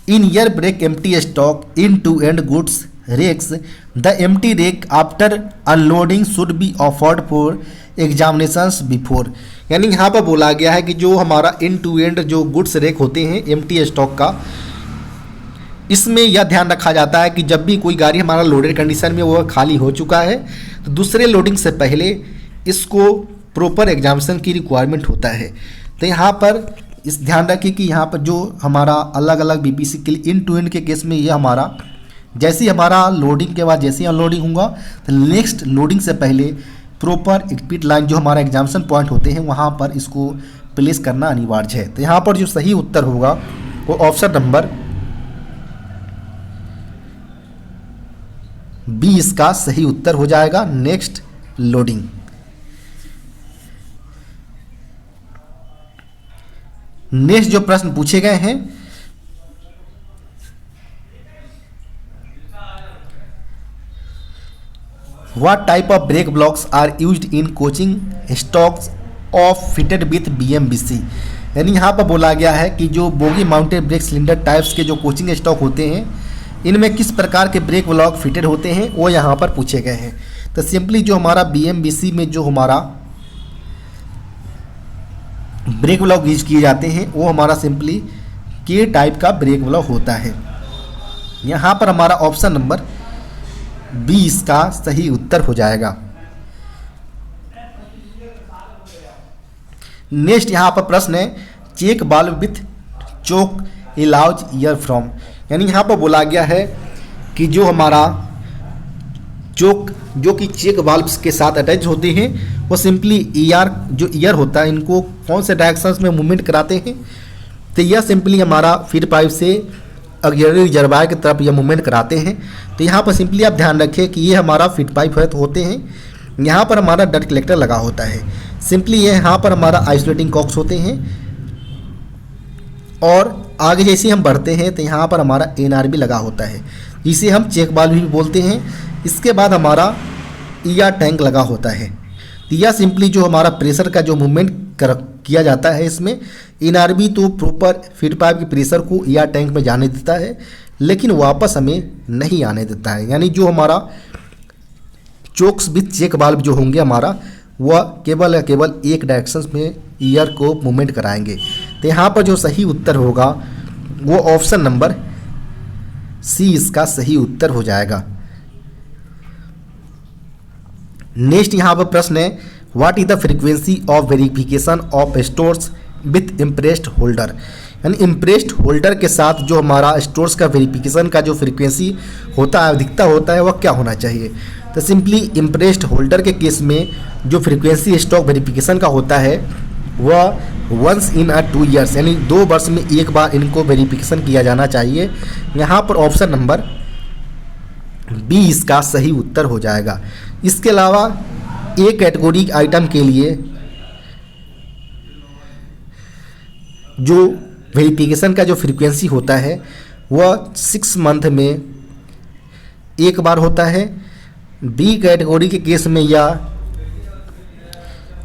in air brake empty stock in to end goods rakes the empty rake after unloading should be offered for examinations before, यानी यहाँ पर बोला गया है कि जो हमारा इन टू एंड जो गुड्स रेक होते हैं एम्प्टी स्टॉक का, इसमें यह ध्यान रखा जाता है कि जब भी कोई गाड़ी हमारा लोडेड कंडीशन में वह खाली हो चुका है तो दूसरे लोडिंग से पहले इसको प्रॉपर एग्जामिनेशन की रिक्वायरमेंट होता है। तो यहाँ पर इस ध्यान रखिए कि यहाँ पर जो हमारा अलग अलग बीपीसी के लिए इन टू एंड के केस में ये हमारा जैसे ही हमारा लोडिंग के बाद जैसे ही अनलोडिंग होगा तो नेक्स्ट लोडिंग से पहले प्रॉपर पिट लाइन जो हमारा एग्जामिनेशन पॉइंट होते हैं वहाँ पर इसको प्लेस करना अनिवार्य है। तो यहाँ पर जो सही उत्तर होगा वो ऑप्शन नंबर बी इसका सही उत्तर हो जाएगा। Next loading. नेक्स्ट जो प्रश्न पूछे गए हैं, what type of brake blocks are used in coaching stocks of fitted with BMBC। यानी यहाँ पर बोला गया है कि जो bogie mounted brake cylinder types के जो कोचिंग स्टॉक होते हैं, इनमें किस प्रकार के ब्रेक ब्लॉक फिटेड होते हैं वो यहाँ पर पूछे गए हैं। तो सिंपली जो हमारा BMBC में जो हमारा ब्रेक ब्लॉक यूज किए जाते हैं वो हमारा सिंपली के टाइप का ब्रेक ब्लॉक होता है। यहाँ पर हमारा ऑप्शन नंबर 20 का सही उत्तर हो जाएगा। नेक्स्ट यहाँ पर प्रश्न है, check valve with choke allows air from. यानी यहाँ पर बोला गया है कि जो हमारा चोक जो कि चेक वाल्व्स के साथ अटैच होते हैं वो सिंपली जो ईयर होता है इनको कौन से डायरेक्शंस में मूवमेंट कराते हैं। तो यह सिंपली हमारा फीड पाइप से ऑक्सिलरी रिजर्वायर की तरफ यह मूवमेंट कराते हैं। तो यहाँ पर सिंपली आप ध्यान रखें कि ये हमारा फीड पाइप होते हैं। यहाँ पर हमारा डट कलेक्टर लगा होता है। सिंपली ये यहाँ पर हमारा आइसोलेटिंग कॉक्स होते हैं और आगे जैसे हम बढ़ते हैं तो यहाँ पर हमारा NRB लगा होता है जिसे हम चेक वाल्व भी बोलते हैं। इसके बाद हमारा ER टैंक लगा होता है। तो यह सिंपली जो हमारा प्रेशर का जो मूवमेंट किया जाता है इसमें NRB तो प्रॉपर फीड पाइप के प्रेशर को ER टैंक में जाने देता है लेकिन वापस हमें नहीं आने देता है। यानी जो हमारा चोक्स विथ चेक वाल्व जो होंगे हमारा वह केवल या केवल एक डायरेक्शन में ईयर को मूवमेंट कराएंगे। तो यहाँ पर जो सही उत्तर होगा वो ऑप्शन नंबर C इसका सही उत्तर हो जाएगा। नेक्स्ट यहाँ पर प्रश्न है, what is the frequency of verification of stores with impressed holder. यानी इम्प्रेस्ड होल्डर के साथ जो हमारा स्टोर्स का वेरिफिकेशन का जो फ्रीक्वेंसी होता है अधिकता होता है वह क्या होना चाहिए। तो सिंपली इम्प्रेस्ड होल्डर के केस में जो फ्रीक्वेंसी स्टॉक वेरिफिकेशन का होता है वह वंस इन 2 ईयर्स यानी 2 वर्ष में एक बार इनको वेरिफिकेशन किया जाना चाहिए। यहाँ पर ऑप्शन नंबर B इसका सही उत्तर हो जाएगा। इसके अलावा A कैटेगरी आइटम के लिए जो वेरिफिकेशन का जो फ्रीक्वेंसी होता है वह 6 मंथ में एक बार होता है। B कैटेगरी के केस में या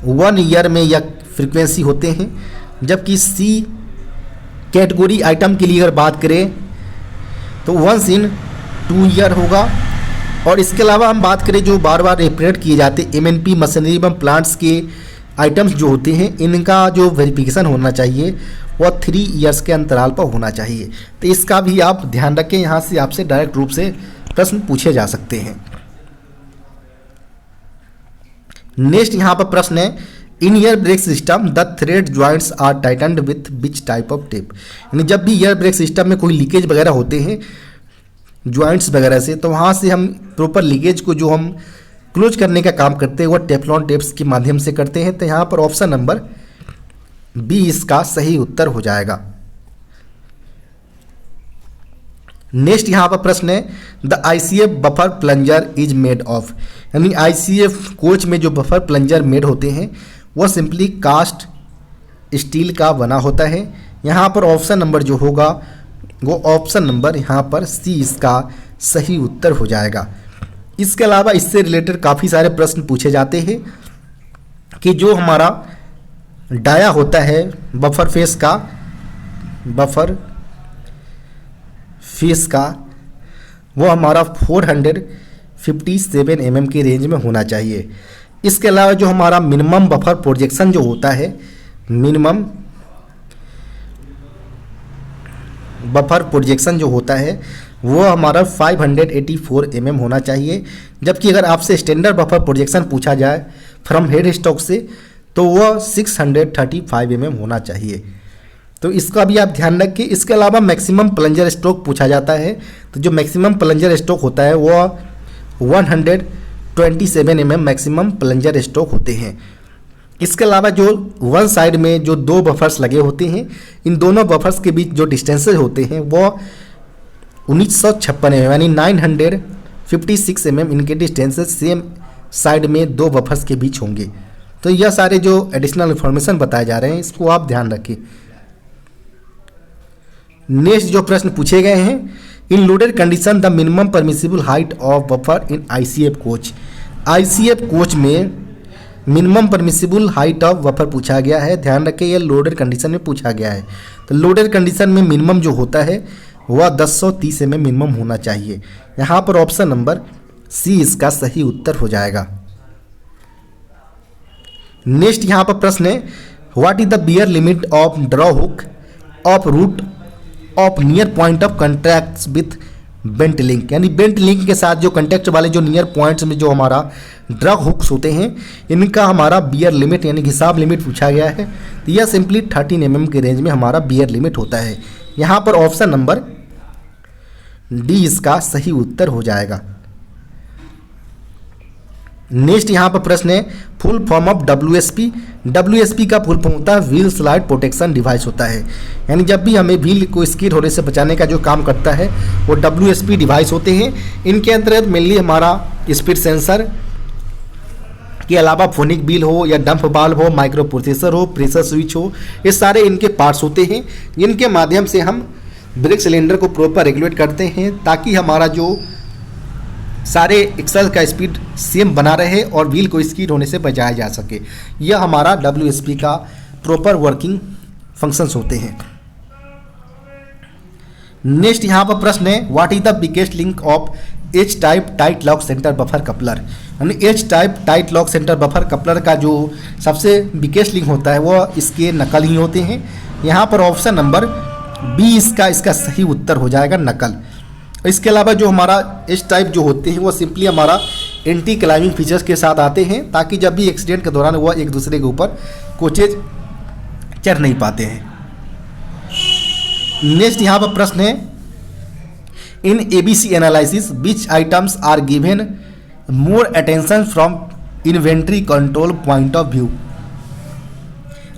1 ईयर में या फ्रीक्वेंसी होते हैं। जबकि C कैटेगरी आइटम के लिए अगर बात करें तो वंस इन 2 ईयर होगा। और इसके अलावा हम बात करें जो बार बार रिपीट किए जाते MNP मशीनरी एवं प्लांट्स के आइटम्स जो होते हैं इनका जो वेरिफिकेशन होना चाहिए वह 3 ईयर्स के अंतराल पर होना चाहिए। तो इसका भी आप ध्यान रखें, यहाँ से आपसे डायरेक्ट रूप से प्रश्न पूछे जा सकते हैं। नेक्स्ट यहाँ पर प्रश्न है, in air brake system the thread joints are tightened with which type of tape. यानी जब भी ईयर ब्रेक सिस्टम में कोई लीकेज वगैरह होते हैं जॉइंट्स वगैरह से तो वहाँ से हम प्रॉपर लीकेज को जो हम क्लोज करने का काम करते हैं वह टेफ्लॉन टेप्स के माध्यम से करते हैं। तो यहाँ पर ऑप्शन नंबर B इसका सही उत्तर हो जाएगा। नेक्स्ट यहाँ पर प्रश्न है, the ICF buffer plunger is made of. यानी ICF कोच में जो बफर प्लंजर मेड होते हैं वह सिंपली कास्ट स्टील का बना होता है। यहाँ पर ऑप्शन नंबर जो होगा वो ऑप्शन नंबर यहाँ पर C इसका सही उत्तर हो जाएगा। इसके अलावा इससे रिलेटेड काफ़ी सारे प्रश्न पूछे जाते हैं कि जो हमारा डाया होता है बफर फेस का वो हमारा 457 mm के रेंज में होना चाहिए। इसके अलावा जो हमारा मिनिमम बफर प्रोजेक्शन जो होता है मिनिमम बफर प्रोजेक्शन जो होता है वो हमारा 584 mm होना चाहिए। जबकि अगर आपसे स्टैंडर्ड बफर प्रोजेक्शन पूछा जाए फ्रॉम हेड स्टॉक से तो वह 635 mm होना चाहिए। तो इसका भी आप ध्यान रखिए। इसके अलावा मैक्सिमम प्लंजर स्ट्रोक पूछा जाता है तो जो मैक्सिमम प्लंजर स्ट्रोक होता है वह 127 mm मैक्सिमम प्लंजर स्ट्रोक होते हैं। इसके अलावा जो वन साइड में जो 2 बफर्स लगे होते हैं इन दोनों बफर्स के बीच जो डिस्टेंसेज होते हैं वो 1956 mm यानी 956 mm इनके डिस्टेंसेज सेम साइड में 2 बफर्स के बीच होंगे। तो यह सारे जो एडिशनल इन्फॉर्मेशन बताए जा रहे हैं इसको आप ध्यान रखें। नेक्स्ट जो प्रश्न पूछे गए हैं, in loaded condition the minimum permissible height of buffer in ICF coach. ICF coach में minimum permissible height of buffer पूछा गया है। ध्यान रखें, यह लोडेड कंडीशन में पूछा गया है। तो लोडेड कंडीशन में मिनिमम जो होता है वह 1030 mm मिनिमम होना चाहिए। यहाँ पर ऑप्शन नंबर सी इसका सही उत्तर हो जाएगा। नेक्स्ट यहाँ पर प्रश्न है, what is the wear limit of draw hook of root of near point of contact with bent link. यानी बेंट लिंक के साथ जो कॉन्टैक्ट वाले जो नियर पॉइंट्स में जो हमारा ड्रग हुक्स होते हैं, इनका हमारा बियर लिमिट यानी हिसाब लिमिट पूछा गया है। तो यह सिंपली 13 mm के रेंज में हमारा बियर लिमिट होता है। यहाँ पर ऑप्शन नंबर डी इसका सही उत्तर हो जाएगा। नेक्स्ट यहाँ पर प्रश्न है, full form of WSP। WSP का फुल फॉर्म होता है व्हील स्लाइड प्रोटेक्शन डिवाइस होता है। यानी जब भी हमें व्हील को स्किड होने से बचाने का जो काम करता है वो WSP डिवाइस होते हैं। इनके अंतर्गत मेनली हमारा स्पीड सेंसर के अलावा फोनिक व्हील हो या डंप बाल्व हो, माइक्रो प्रोसेसर हो, प्रेशर स्विच हो, ये सारे इनके पार्ट्स होते हैं जिनके माध्यम से हम ब्रेक सिलेंडर को प्रॉपर रेगुलेट करते हैं ताकि हमारा जो सारे एक्सल का स्पीड सेम बना रहे और व्हील को स्किड होने से बचाया जा सके। यह हमारा WSP का प्रॉपर वर्किंग फंक्शंस होते हैं। नेक्स्ट यहाँ पर प्रश्न है, what is the biggest link of H type tight lock centre buffer coupler. यानी H type tight lock centre buffer coupler का जो सबसे बिगेस्ट लिंक होता है वो इसके नकल ही होते हैं। यहाँ पर ऑप्शन नंबर बी इसका सही उत्तर हो जाएगा, नकल। इसके अलावा जो हमारा एच टाइप जो होते हैं वो सिंपली हमारा एंटी क्लाइंबिंग फीचर्स के साथ आते हैं ताकि जब भी एक्सीडेंट के दौरान वह एक दूसरे के ऊपर कोचेज चढ़ नहीं पाते हैं। नेक्स्ट यहाँ पर प्रश्न है, in ABC analysis which items are given more attention from inventory control point of view.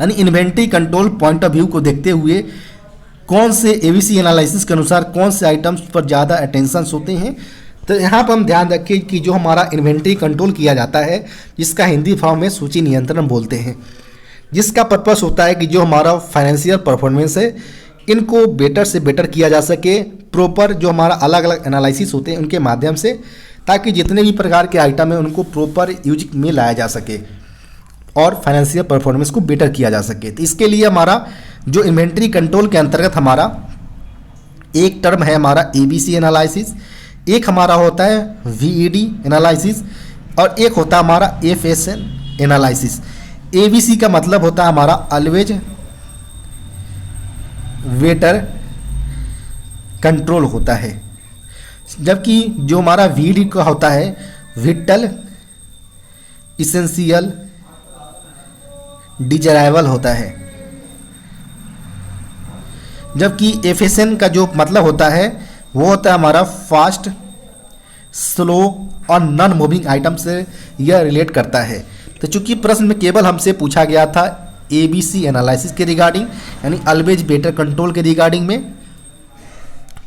यानी inventory control point of view को देखते हुए कौन से ABC एनालिसिस के अनुसार कौन से आइटम्स पर ज़्यादा अटेंशन होते हैं। तो यहाँ पर हम ध्यान रखें कि जो हमारा इन्वेंट्री कंट्रोल किया जाता है, जिसका हिंदी फॉर्म में सूची नियंत्रण बोलते हैं, जिसका पर्पस होता है कि जो हमारा फाइनेंशियल परफॉर्मेंस है इनको बेटर से बेटर किया जा सके, प्रॉपर जो हमारा अलग अलग एनालिसिस होते हैं उनके माध्यम से, ताकि जितने भी प्रकार के आइटम हैं उनको प्रॉपर यूज में लाया जा सके और फाइनेंशियल परफॉर्मेंस को बेटर किया जा सके। तो इसके लिए हमारा जो इन्वेंट्री कंट्रोल के अंतर्गत हमारा एक टर्म है हमारा ABC एनालिसिस, एक हमारा होता है VED एनालिसिस और एक होता है हमारा FSN एनालिसिस। ABC का मतलब होता है हमारा ऑलवेज वेटर कंट्रोल होता है, जबकि जो हमारा VED का होता है विटल इसेंशियल डिजायरेबल होता है, जबकि FSN का जो मतलब होता है वो होता है हमारा फास्ट, स्लो और नॉन मूविंग आइटम से यह रिलेट करता है। तो चूंकि प्रश्न में केवल हमसे पूछा गया था ABC एनालिसिस के रिगार्डिंग यानी ऑलवेज बेटर कंट्रोल के रिगार्डिंग में,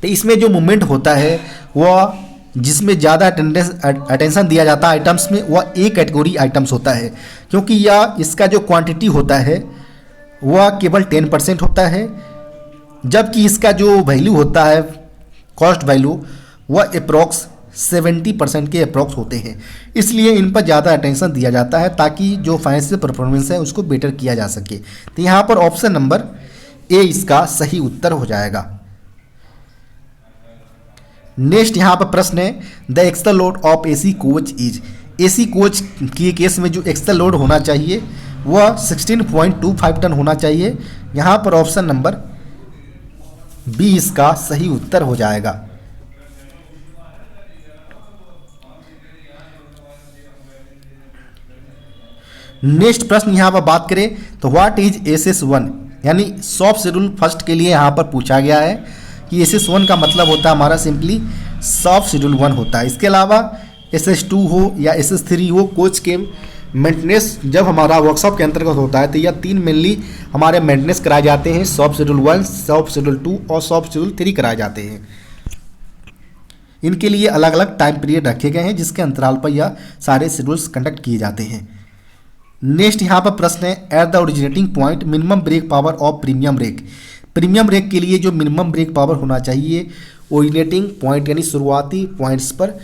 तो इसमें जो मूवमेंट होता है वह जिसमें ज़्यादा अटेंशन दिया जाता है आइटम्स में वह ए कैटेगरी आइटम्स होता है, क्योंकि यह इसका जो क्वांटिटी होता है वह केवल 10% होता है, जबकि इसका जो वैल्यू होता है कॉस्ट वैल्यू वह अप्रॉक्स 70% के अप्रॉक्स होते हैं। इसलिए इन पर ज़्यादा अटेंशन दिया जाता है ताकि जो फाइनेंशियल परफॉर्मेंस है उसको बेटर किया जा सके। तो यहाँ पर ऑप्शन नंबर ए इसका सही उत्तर हो जाएगा। नेक्स्ट यहाँ पर प्रश्न है, the axle load of AC coach is. AC coach के केस में जो एक्सल लोड होना चाहिए वह 16.25 टन होना चाहिए। यहाँ पर ऑप्शन नंबर बी इसका सही उत्तर हो जाएगा। नेक्स्ट प्रश्न यहाँ पर बात करें तो व्हाट इज SS1 यानी सॉफ्ट शेड्यूल फर्स्ट के लिए यहाँ पर पूछा गया है कि SS1 का मतलब होता है हमारा सिंपली सॉफ्ट शेड्यूल 1 होता है। इसके अलावा SS2 हो या SS3 हो, कोच के मेंटेनेंस जब हमारा वर्कशॉप के अंतर्गत होता है तो यह 3 मेनली हमारे मेंटेनेंस कराए जाते हैं, सॉफ्ट शेड्यूल 1, सॉफ्ट शेड्यूल 2 और सॉफ्ट शेड्यूल 3 कराए जाते हैं। इनके लिए अलग अलग टाइम पीरियड रखे गए हैं जिसके अंतराल पर यह सारे शेड्यूल्स कंडक्ट किए जाते हैं। नेक्स्ट यहाँ पर प्रश्न है, at the originating point minimum brake power of premium brake. Premium brake के लिए जो मिनिमम ब्रेक पावर होना चाहिए ओरिजिनेटिंग पॉइंट यानी शुरुआती पॉइंट्स पर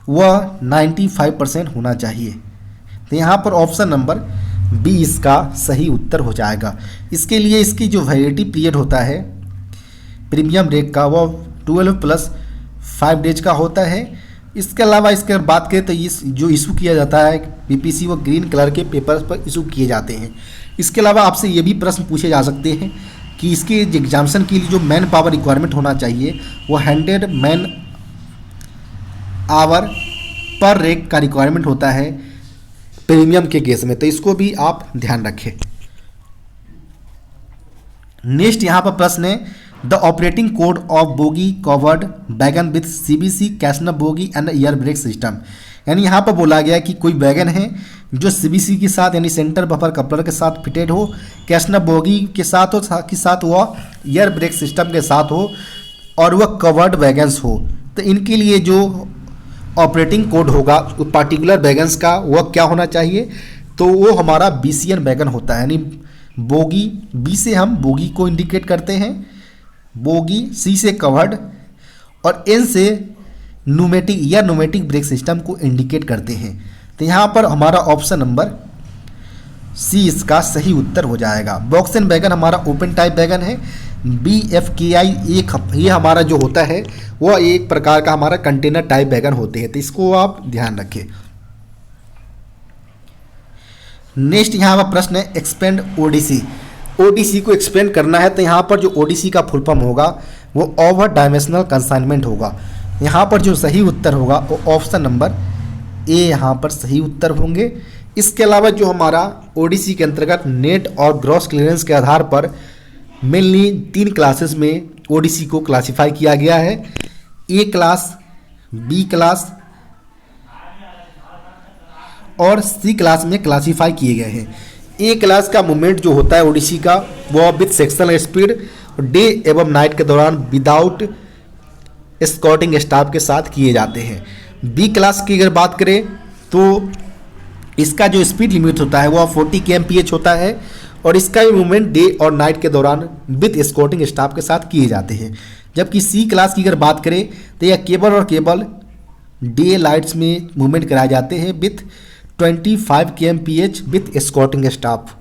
वह 95% होना चाहिए। तो यहाँ पर ऑप्शन नंबर बी इसका सही उत्तर हो जाएगा। इसके लिए इसकी जो वैलिडिटी पीरियड होता है प्रीमियम ब्रेक का वो 12 + 5 डेज का होता है। इसके अलावा इसके बात करें तो इस जो इशू किया जाता है पीपीसी वो ग्रीन कलर के पेपर्स पर इशू किए जाते हैं। इसके अलावा आपसे ये भी प्रश्न पूछे जा सकते हैं कि इसके एग्जामिनेशन के लिए जो मैन पावर रिक्वायरमेंट होना चाहिए वो 100 मैन आवर पर रेक का रिक्वायरमेंट होता है प्रीमियम के केस में, तो इसको भी आप ध्यान रखें। नेक्स्ट यहाँ पर प्रश्न है the operating code of bogie covered wagon with CBC casnub bogie and air brake system. यानी यहाँ पर बोला गया कि कोई वैगन है जो सीबीसी के साथ यानी सेंटर बफर कपलर के साथ फिटेड हो, कैशनप बोगी के साथ हो, साथ वह एयर ब्रेक सिस्टम के साथ हो और वह कवर्ड वैगन्स हो। तो इनके लिए जो ऑपरेटिंग कोड होगा पार्टिकुलर वैगन्स का वह क्या होना चाहिए, तो वो हमारा बीसीएन वैगन होता है। यानी बोगी बी से हम बोगी को इंडिकेट करते हैं, बोगी सी से कवर्ड और एन से न्यूमेटिक या न्यूमेटिक ब्रेक सिस्टम को इंडिकेट करते हैं। तो यहाँ पर हमारा ऑप्शन नंबर सी इसका सही उत्तर हो जाएगा। बॉक्स एंड वैगन हमारा ओपन टाइप वैगन है। BFKI ये हमारा जो होता है वह एक प्रकार का हमारा कंटेनर टाइप वैगन होते हैं, तो इसको आप ध्यान रखें। नेक्स्ट यहाँ पर प्रश्न है एक्सपेंड ओडीसी। ओडीसी को एक्सपेंड करना है तो यहाँ पर जो ओडीसी का फुल फॉर्म होगा वो ओवर डायमेंशनल कंसाइनमेंट होगा। यहाँ पर जो सही उत्तर होगा वो ऑप्शन नंबर ए यहाँ पर सही उत्तर होंगे। इसके अलावा जो हमारा ओडीसी के अंतर्गत नेट और ग्रॉस क्लियरेंस के आधार पर मेनली 3 क्लासेस में ओडीसी को क्लासिफाई किया गया है। ए क्लास, बी क्लास और सी क्लास में क्लासिफाई किए गए हैं। ए क्लास का मूवमेंट जो होता है ओडीसी का वो विथ सेक्शनल स्पीड डे एवं नाइट के दौरान विदाउट एस्कॉर्टिंग स्टाफ के साथ किए जाते हैं। बी क्लास की अगर बात करें तो इसका जो स्पीड लिमिट होता है वो 40 kmph होता है और इसका भी मूवमेंट डे और नाइट के दौरान विद एस्कॉर्टिंग स्टाफ के साथ किए जाते हैं। जबकि सी क्लास की अगर बात करें तो यह केबल और केबल डे लाइट्स में मूवमेंट कराए जाते हैं with 25 kmph with escorting staff.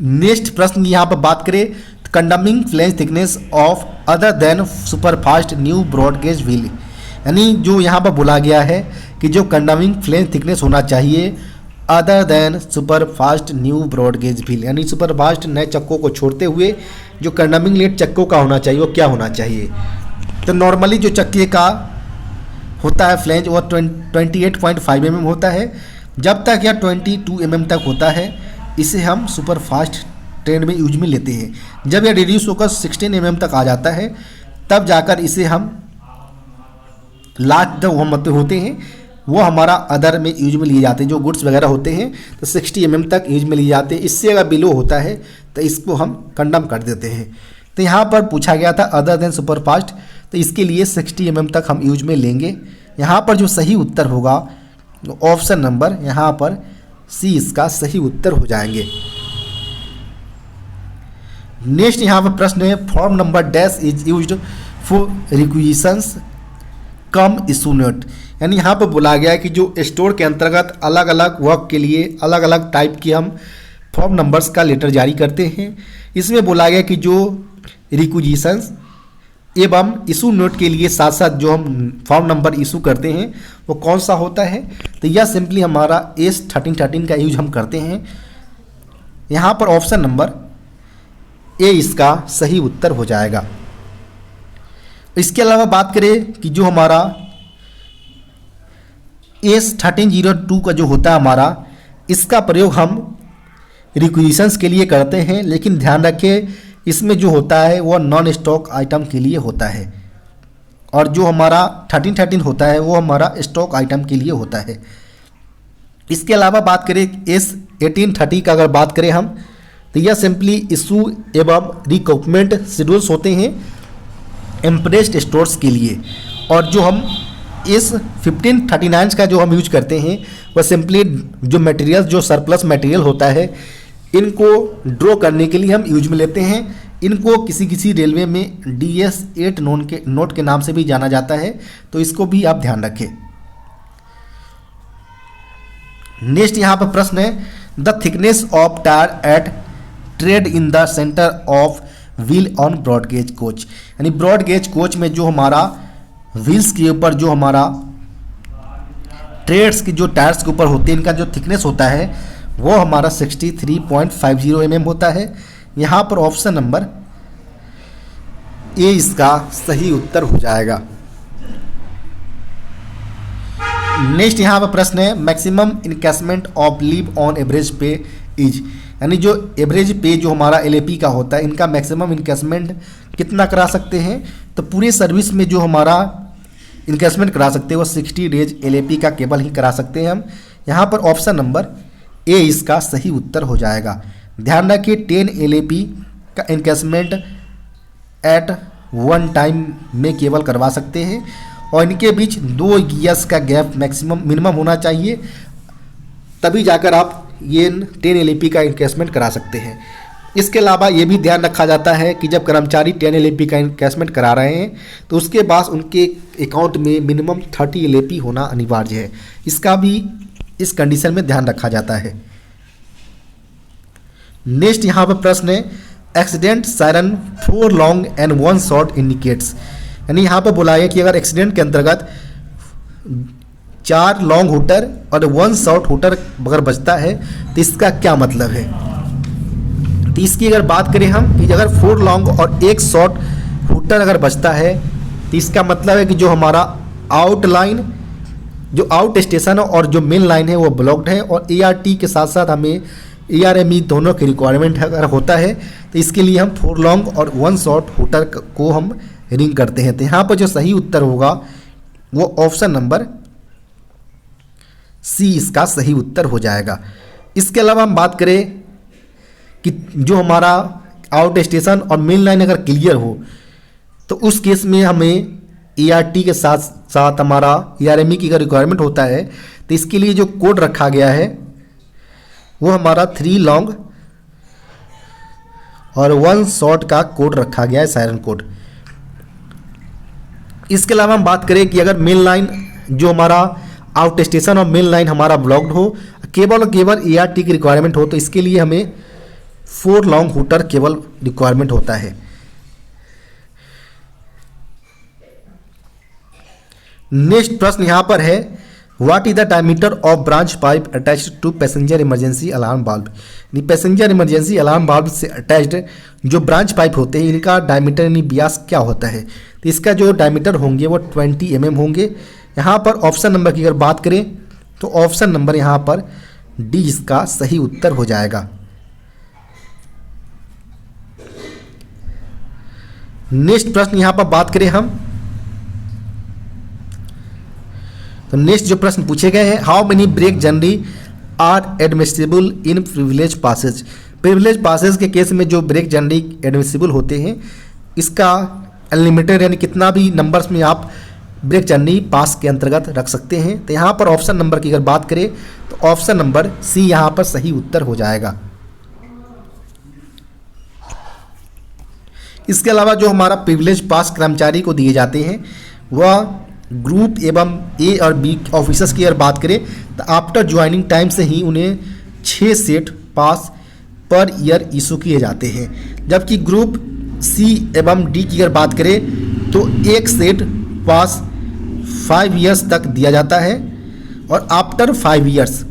Next प्रश्न यहाँ पर बात करें condemning flange thickness of other than superfast new broad gauge wheel. यानी जो यहाँ पर बोला गया है कि जो कंडमिंग फ्लैंज थिकनेस होना चाहिए other than superfast new broad gauge wheel, यानी सुपरफास्ट नए चक्कों को छोड़ते हुए जो कंडमिंग लेट चक्कों का होना चाहिए वो क्या होना चाहिए। तो नॉर्मली जो चक्के का होता है फ्लैंज वो 28.5 mm होता है। जब तक यह 22 mm तक होता है इसे हम सुपरफास्ट ट्रेंड में यूज में लेते हैं। जब यह रिड्यूस होकर 16 mm तक आ जाता है तब जाकर इसे हम लास्ट जो हम होते हैं वो हमारा अदर में यूज में लिए जाते हैं। जो गुड्स वगैरह होते हैं तो 60 mm तक यूज में लिए जाते हैं। इससे अगर बिलो होता है तो इसको हम कंडम कर देते हैं। तो यहाँ पर पूछा गया था अदर देन सुपरफास्ट, तो इसके लिए 60 mm तक हम यूज में लेंगे। यहाँ पर जो सही उत्तर होगा ऑप्शन नंबर यहाँ पर सी इसका सही उत्तर हो जाएंगे। नेक्स्ट यहाँ पर प्रश्न है form number dash is used for requisitions cum issue note. यानी यहाँ पर बोला गया है कि जो स्टोर के अंतर्गत अलग अलग वर्क के लिए अलग अलग टाइप के हम फॉर्म नंबर्स का लेटर जारी करते हैं। इसमें बोला गया कि जो रिक्विजिशंस एवं इशू नोट के लिए साथ साथ जो हम फॉर्म नंबर इशू करते हैं वो कौन सा होता है, तो यह सिंपली हमारा S1313 का यूज हम करते हैं। यहाँ पर ऑप्शन नंबर ए इसका सही उत्तर हो जाएगा। इसके अलावा बात करें कि जो हमारा S1302 का जो होता है हमारा, इसका प्रयोग हम रिक्विजिशंस के लिए करते हैं, लेकिन ध्यान रखें इसमें जो होता है वह नॉन स्टॉक आइटम के लिए होता है और जो हमारा 1313 होता है वो हमारा स्टॉक आइटम के लिए होता है। इसके अलावा बात करें S1830 का अगर बात करें हम, तो यह सिंपली इशू एवं रिकॉपमेंट शेड्यूल्स होते हैं एम्प्रेस्ड स्टोर्स के लिए। और जो हम इस 1539 का जो हम यूज करते हैं वह सिंपली जो मटेरियल जो सरप्लस मटेरियल होता है इनको ड्रॉ करने के लिए हम यूज में लेते हैं। इनको किसी किसी रेलवे में DS8 नोट के नाम से भी जाना जाता है, तो इसको भी आप ध्यान रखें। नेक्स्ट यहाँ पर प्रश्न है, the thickness of tyre at tread in the centre of wheel on broad gauge coach. यानी ब्रॉड गेज कोच में जो हमारा व्हील्स के ऊपर जो हमारा ट्रेड्स की जो टायर्स के ऊपर होते हैं, इनका जो थिकनेस होता है वो हमारा 63.50 mm होता है। यहाँ पर ऑप्शन नंबर ए इसका सही उत्तर हो जाएगा। नेक्स्ट यहाँ पर प्रश्न है, maximum encashment of leave on average pay is. यानी जो एवरेज पे जो हमारा LAP का होता है, इनका मैक्सिमम इनकैशमेंट कितना करा सकते हैं। तो पूरे सर्विस में जो हमारा इनकैशमेंट करा सकते हैं वो 60 डेज LAP का केवल ही करा सकते हैं हम। यहाँ पर ऑप्शन नंबर ए इसका सही उत्तर हो जाएगा। ध्यान रखिए 10 LAP का इनकैशमेंट एट वन टाइम में केवल करवा सकते हैं और इनके बीच 2 ईयर्स का गैप मिनिमम होना चाहिए, तभी जाकर आप ये 10 LAP का इनकैशमेंट करा सकते हैं। इसके अलावा ये भी ध्यान रखा जाता है कि जब कर्मचारी 10 LAP का इनकैशमेंट करा रहे हैं तो उसके बाद उनके अकाउंट में मिनिमम 30 LAP होना अनिवार्य है। इसका भी इस कंडीशन में ध्यान रखा जाता है। नेक्स्ट यहाँ पर प्रश्न है, accident siren 4 long and 1 short indicates. यानी यहाँ पर बोला है कि अगर एक्सीडेंट के अंतर्गत 4 लॉन्ग हूटर और 1 शॉर्ट हूटर अगर बजता है तो इसका क्या मतलब है। तो इसकी अगर बात करें हम कि अगर 4 लॉन्ग और 1 शॉर्ट हूटर अगर बजता है तो इसका मतलब है कि जो हमारा आउटलाइन जो आउट स्टेशन है और जो मेन लाइन है वो ब्लॉक्ड है और ART के साथ साथ हमें ARME दोनों की रिक्वायरमेंट अगर होता है तो इसके लिए हम 4 लॉन्ग और 1 शॉर्ट हूटर को हम रिंग करते हैं। तो यहाँ पर जो सही उत्तर होगा वो ऑप्शन नंबर C इसका सही उत्तर हो जाएगा। इसके अलावा हम बात करें कि जो हमारा आउट स्टेशन और मेन लाइन अगर क्लियर हो तो उस केस में हमें ART के साथ साथ हमारा ARME की अगर रिक्वायरमेंट होता है तो इसके लिए जो कोड रखा गया है वो हमारा 3 लॉन्ग और 1 शॉर्ट का कोड रखा गया है, सायरन कोड। इसके अलावा हम बात करें कि अगर मेन लाइन जो हमारा आउट स्टेशन और मेन लाइन हमारा ब्लॉक्ड हो, केवल और केवल ART की रिक्वायरमेंट हो, तो इसके लिए हमें 4 लॉन्ग हूटर केवल रिक्वायरमेंट होता है। नेक्स्ट प्रश्न यहाँ पर है, what is the diameter of branch pipe attached to passenger emergency alarm valve. Passenger emergency alarm valve से अटैच्ड जो ब्रांच पाइप होते हैं इनका डायमीटर यानी व्यास क्या होता है। तो इसका जो डायमीटर होंगे वो 20 mm होंगे। यहाँ पर ऑप्शन नंबर की अगर बात करें तो ऑप्शन नंबर यहाँ पर डी इसका सही उत्तर हो जाएगा। नेक्स्ट प्रश्न यहाँ पर बात करें हम तो नेक्स्ट जो प्रश्न पूछे गए हैं, how many break generally are admissible in privilege passes. Privilege passes के केस में जो ब्रेक जनरली एडमिसिबल होते हैं इसका अनलिमिटेड यानी कितना भी नंबर्स में आप ब्रेक जनरली पास के अंतर्गत रख सकते हैं। तो यहाँ पर ऑप्शन नंबर की अगर बात करें तो ऑप्शन नंबर सी यहाँ पर सही उत्तर हो जाएगा। इसके अलावा जो हमारा प्रिविलेज पास कर्मचारी को दिए जाते हैं वह ग्रुप एवं ए और बी ऑफिसर्स की अगर बात करें तो आफ्टर ज्वाइनिंग टाइम से ही उन्हें 6 सेट पास पर ईयर इशू किए जाते हैं, जबकि ग्रुप सी एवं डी की अगर बात करें तो 1 सेट पास 5 ईयर्स तक दिया जाता है और आफ्टर 5 ईयर्स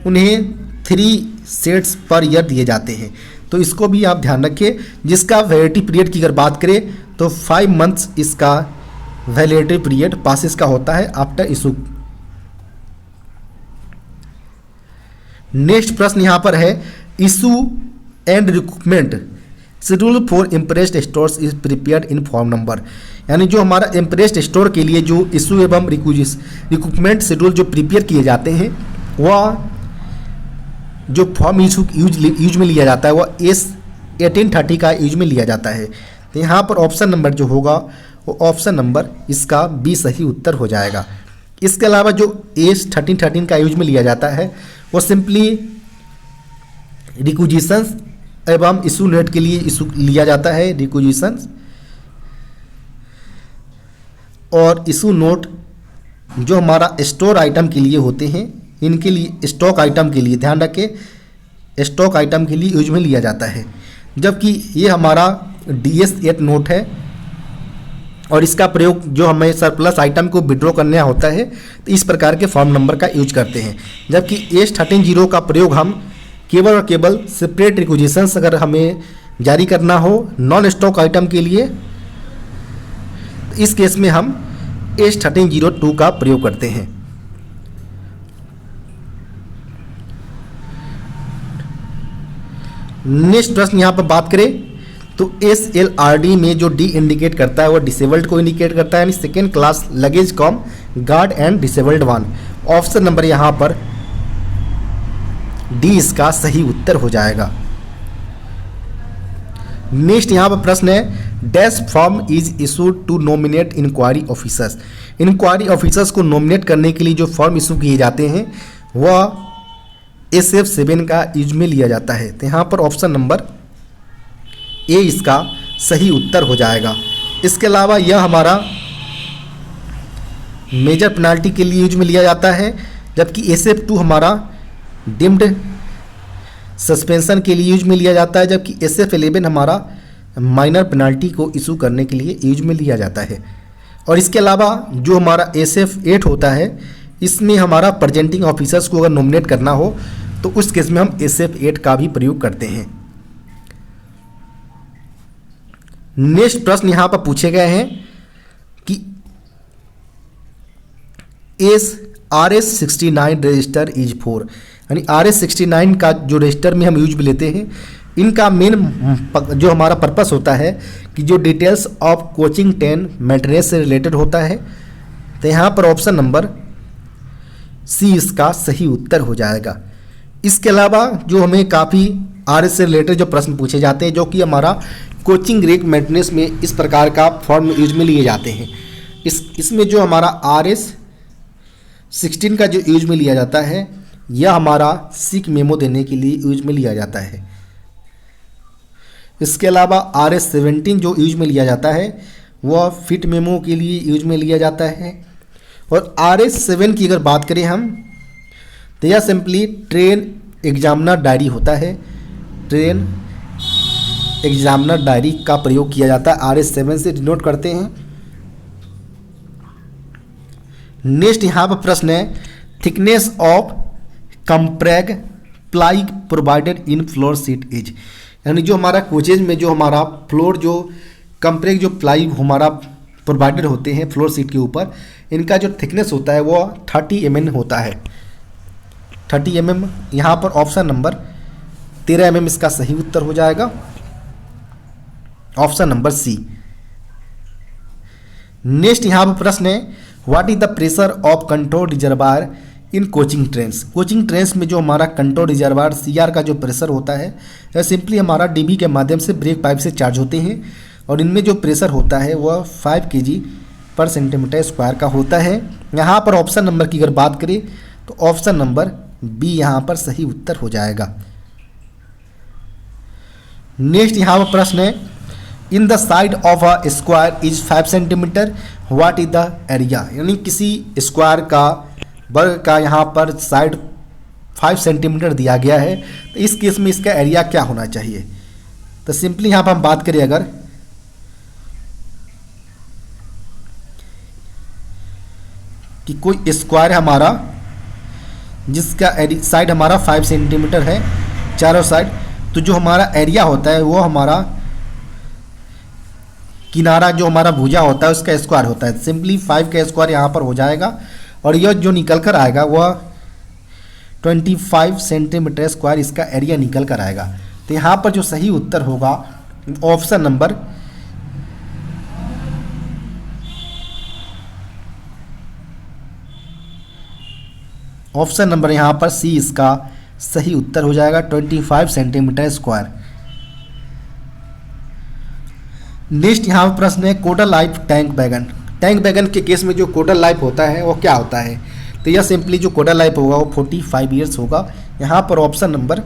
उन्हें 3 सेट्स पर ईयर दिए जाते हैं। तो इसको भी आप ध्यान रखिए। जिसका वैलिडिटी पीरियड की अगर बात करें तो 5 मंथ्स इसका वैलिडिटी पीरियड पासिस का होता है आफ्टर इशू। नेक्स्ट प्रश्न यहां पर है, issue and recruitment schedule for impressed stores is prepared in form number. यानी जो हमारा इम्प्रेस्ड स्टोर के लिए जो इशू एवं रिक्रूटमेंट शेड्यूल जो प्रिपेयर किए जाते हैं वह जो फॉर्म यूज में लिया जाता है वह S1830 का यूज में लिया जाता है। तो यहाँ पर ऑप्शन नंबर जो होगा वो ऑप्शन नंबर इसका बी सही उत्तर हो जाएगा। इसके अलावा जो S1313 का यूज में लिया जाता है वो सिंपली रिक्विजिशंस एवं इशू रेट के लिए इशू लिया जाता है रिक्विजिशंस, और इशू नोट जो हमारा स्टोर आइटम के लिए होते हैं, इनके लिए स्टॉक आइटम के लिए ध्यान रखें, स्टॉक आइटम के लिए यूज में लिया जाता है। जबकि ये हमारा DS8 नोट है और इसका प्रयोग जो हमें सरप्लस आइटम को विड्रॉ करना होता है तो इस प्रकार के फॉर्म नंबर का यूज करते हैं। जबकि S13 का प्रयोग हम केवल और केवल सेपरेट रिक्विजिशंस अगर हमें जारी करना हो नॉन स्टॉक आइटम के लिए, तो इस केस में हम S1302 का प्रयोग करते हैं। नेक्स्ट प्रश्न यहाँ पर बात करें तो SLRD में जो D इंडिकेट करता है वो डिसेबल्ड को इंडिकेट करता है, यानी second class luggage com guard and disabled one. Option number यहाँ पर D इसका सही उत्तर हो जाएगा। नेक्स्ट यहाँ पर प्रश्न है dash form is issued to nominate inquiry officers. Inquiry officers को नॉमिनेट करने के लिए जो फॉर्म इशू किए जाते हैं वह SF7 का यूज में लिया जाता है। तो यहाँ पर ऑप्शन नंबर ए इसका सही उत्तर हो जाएगा। इसके अलावा यह हमारा मेजर पेनाल्टी के लिए यूज में लिया जाता है, जबकि SF2 हमारा डिम्ड सस्पेंशन के लिए यूज में लिया जाता है, जबकि SF11 हमारा माइनर पेनाल्टी को इशू करने के लिए यूज में लिया जाता है। और इसके अलावा जो हमारा SF8 होता है इसमें हमारा प्रेजेंटिंग ऑफिसर्स को अगर नॉमिनेट करना हो तो उस केस में हम SF8 का भी प्रयोग करते हैं। नेक्स्ट प्रश्न यहां पर पूछे गए हैं कि RS69 रजिस्टर इज फॉर, यानी RS69 का जो रजिस्टर में हम यूज भी लेते हैं, इनका मेन जो हमारा पर्पस होता है कि जो डिटेल्स ऑफ कोचिंग 10 मेंटेनेंस से रिलेटेड होता है। तो यहाँ पर ऑप्शन नंबर सी इसका सही उत्तर हो जाएगा। इसके अलावा जो हमें काफ़ी RS से रिलेटेड जो प्रश्न पूछे जाते हैं जो कि हमारा कोचिंग रेक मेंटेनेंस में इस प्रकार का फॉर्म यूज में लिए जाते हैं। इसमें जो हमारा RS16 का जो यूज में लिया जाता है यह हमारा सिक मेमो देने के लिए यूज में लिया जाता है। इसके अलावा RS17 जो यूज में लिया जाता है वह फिट मेमो के लिए यूज में लिया जाता है। और RS7 की अगर बात करें हम तो यह सिंपली ट्रेन एग्जामिनर डायरी होता है, ट्रेन एग्जामिनर डायरी का प्रयोग किया जाता है, RS7 से डिनोट करते हैं। नेक्स्ट यहाँ पर प्रश्न है thickness of compreg ply provided in floor sheet is, यानी जो हमारा कोचेज में जो हमारा फ्लोर जो कंप्रेग जो प्लाई हमारा प्रोवाइडेड होते हैं फ्लोर सीट के ऊपर, इनका जो थिकनेस होता है वो 30 mm होता है। 30 mm यहाँ पर ऑप्शन नंबर 13 mm इसका सही उत्तर हो जाएगा, ऑप्शन नंबर सी। नेक्स्ट यहाँ पर प्रश्न है what is the pressure of control reservoir in coaching trains. Coaching trains में जो हमारा कंट्रोल रिजर्वायर CR का जो प्रेशर होता है यह सिंपली हमारा DB के माध्यम से ब्रेक पाइप से चार्ज होते हैं और इनमें जो प्रेशर होता है वह 5 kg/cm² का होता है। यहाँ पर ऑप्शन नंबर की अगर बात करें तो ऑप्शन नंबर बी यहाँ पर सही उत्तर हो जाएगा। नेक्स्ट यहाँ पर प्रश्न है in the side of a square is 5 cm, what is the area, यानी किसी स्क्वायर का वर्ग का यहाँ पर साइड 5 cm दिया गया है तो इस केस में इसका एरिया क्या होना चाहिए। तो सिंपली यहाँ पर हम बात करें अगर कि कोई स्क्वायर हमारा जिसका साइड हमारा 5 cm है चारों साइड, तो जो हमारा एरिया होता है वो हमारा किनारा जो हमारा भुजा होता है उसका स्क्वायर होता है। सिंपली 5 का स्क्वायर यहाँ पर हो जाएगा और यह जो निकल कर आएगा वह 25 cm² इसका एरिया निकल कर आएगा। तो यहाँ पर जो सही उत्तर होगा ऑप्शन नंबर यहाँ पर सी इसका सही उत्तर हो जाएगा 25 cm²। नेक्स्ट यहाँ पर प्रश्न है कोडल लाइफ टैंक बैगन। टैंक बैगन के केस में जो कोडल लाइफ होता है वो क्या होता है, तो यह सिंपली जो कोडल लाइफ होगा वो 45 ईयर्स होगा। यहाँ पर ऑप्शन नंबर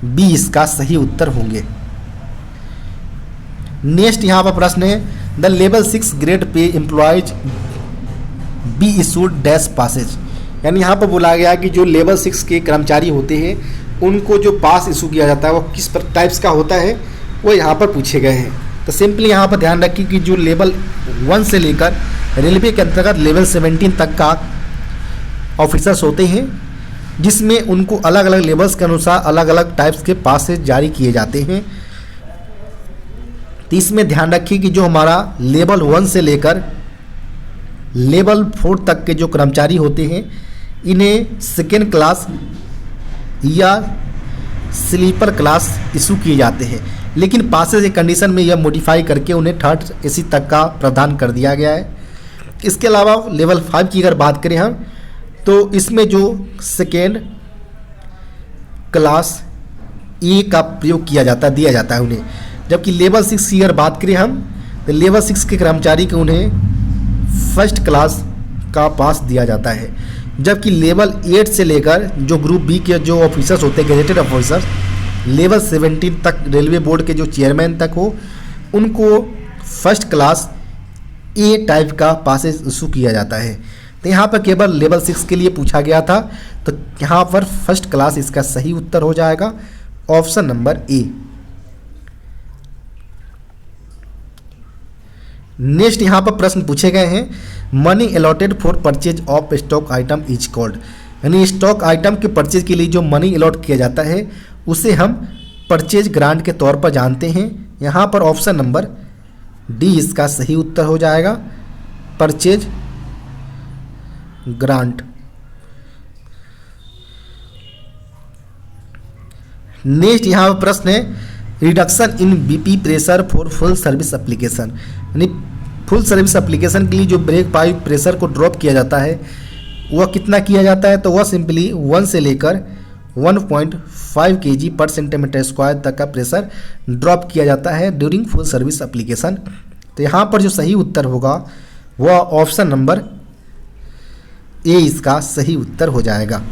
बी इसका सही उत्तर होंगे। नेक्स्ट यहाँ पर प्रश्न है, the level 6 grade pay employees be issued dash passes. यानी यहाँ पर बोला गया कि जो लेवल 6 के कर्मचारी होते हैं उनको जो पास इशू किया जाता है वो किस टाइप्स का होता है वो यहाँ पर पूछे गए हैं। तो सिंपली यहाँ पर ध्यान रखिए कि जो लेवल 1 से लेकर रेलवे के अंतर्गत लेवल 17 तक का ऑफिसर्स होते हैं, जिसमें उनको अलग अलग लेवल्स के अनुसार अलग अलग टाइप्स के पासेज जारी किए जाते हैं। तो इसमें ध्यान रखिए कि जो हमारा लेवल 1 से लेकर लेवल 4 तक के जो कर्मचारी होते हैं इन्हें सेकेंड क्लास या स्लीपर क्लास इशू किए जाते हैं, लेकिन पासेज के कंडीशन में यह मॉडिफाई करके उन्हें थर्ड एसी तक का प्रावधान कर दिया गया है। इसके अलावा लेवल 5 की अगर बात करें हम तो इसमें जो सेकेंड क्लास ए का प्रयोग किया जाता है, दिया जाता है उन्हें। जबकि लेवल 6 की अगर बात करें हम तो लेवल 6 के कर्मचारी को उन्हें फर्स्ट क्लास का पास दिया जाता है। जबकि लेवल 8 से लेकर जो ग्रुप बी के जो ऑफिसर्स होते हैं गैजेटेड ऑफिसर्स लेवल 17 तक रेलवे बोर्ड के जो चेयरमैन तक हो उनको फर्स्ट क्लास ए टाइप का पासेस इशू किया जाता है। तो यहाँ पर केवल लेवल 6 के लिए पूछा गया था, तो यहाँ पर फर्स्ट क्लास इसका सही उत्तर हो जाएगा, ऑप्शन नंबर ए। नेक्स्ट यहाँ पर प्रश्न पूछे गए हैं, money allotted for purchase of stock item is called. यानी स्टॉक आइटम के परचेज के लिए जो मनी अलॉट किया जाता है उसे हम परचेज ग्रांट के तौर पर जानते हैं। यहाँ पर ऑप्शन नंबर डी इसका सही उत्तर हो जाएगा, परचेज ग्रांट। नेक्स्ट यहाँ पर प्रश्न है, reduction in BP pressure for full service application. यानी फुल सर्विस एप्लीकेशन के लिए जो ब्रेक पाइप प्रेशर को ड्रॉप किया जाता है वह कितना किया जाता है, तो वह सिंपली 1 से लेकर 1.5 kg पर सेंटीमीटर स्क्वायर तक का प्रेशर ड्रॉप किया जाता है ड्यूरिंग फुल सर्विस एप्लीकेशन। तो यहाँ पर जो सही उत्तर होगा वह ऑप्शन नंबर ए इसका सही उत्तर हो जाएगा।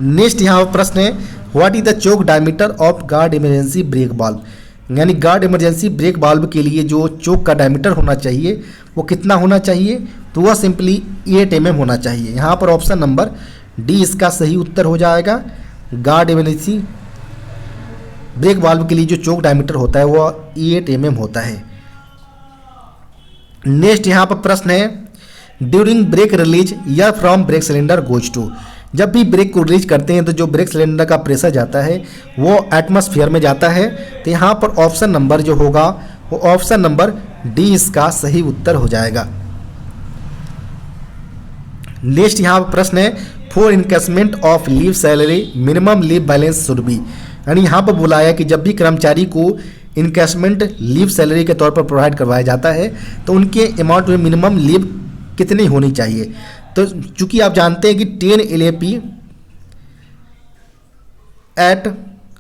नेक्स्ट यहाँ पर प्रश्न है, what is the choke diameter of guard emergency brake valve. यानी गार्ड इमरजेंसी ब्रेक वाल्व के लिए जो चोक का डायमीटर होना चाहिए वो कितना होना चाहिए, तो वह सिंपली 8 mm होना चाहिए। यहाँ पर ऑप्शन नंबर डी इसका सही उत्तर हो जाएगा, गार्ड इमरजेंसी ब्रेक वाल्व के लिए जो चोक डायमीटर होता है वह 8 mm होता है। नेक्स्ट यहाँ पर प्रश्न है, ड्यूरिंग ब्रेक रिलीज या from brake cylinder goes to. जब भी ब्रेक को रिलीज करते हैं तो जो ब्रेक सिलेंडर का प्रेशर जाता है वो एटमॉस्फेयर में जाता है। तो यहाँ पर ऑप्शन नंबर जो होगा वो ऑप्शन नंबर डी इसका सही उत्तर हो जाएगा। नेक्स्ट यहाँ पर प्रश्न है, for encashment of leave salary minimum leave balance should be. यानी यहाँ पर बोला है कि जब भी कर्मचारी को इनकैशमेंट लीव सैलरी के तौर पर प्रोवाइड करवाया जाता है तो उनके अमाउंट में मिनिमम लीव कितनी होनी चाहिए। तो चूंकि आप जानते हैं कि 10 LAP एट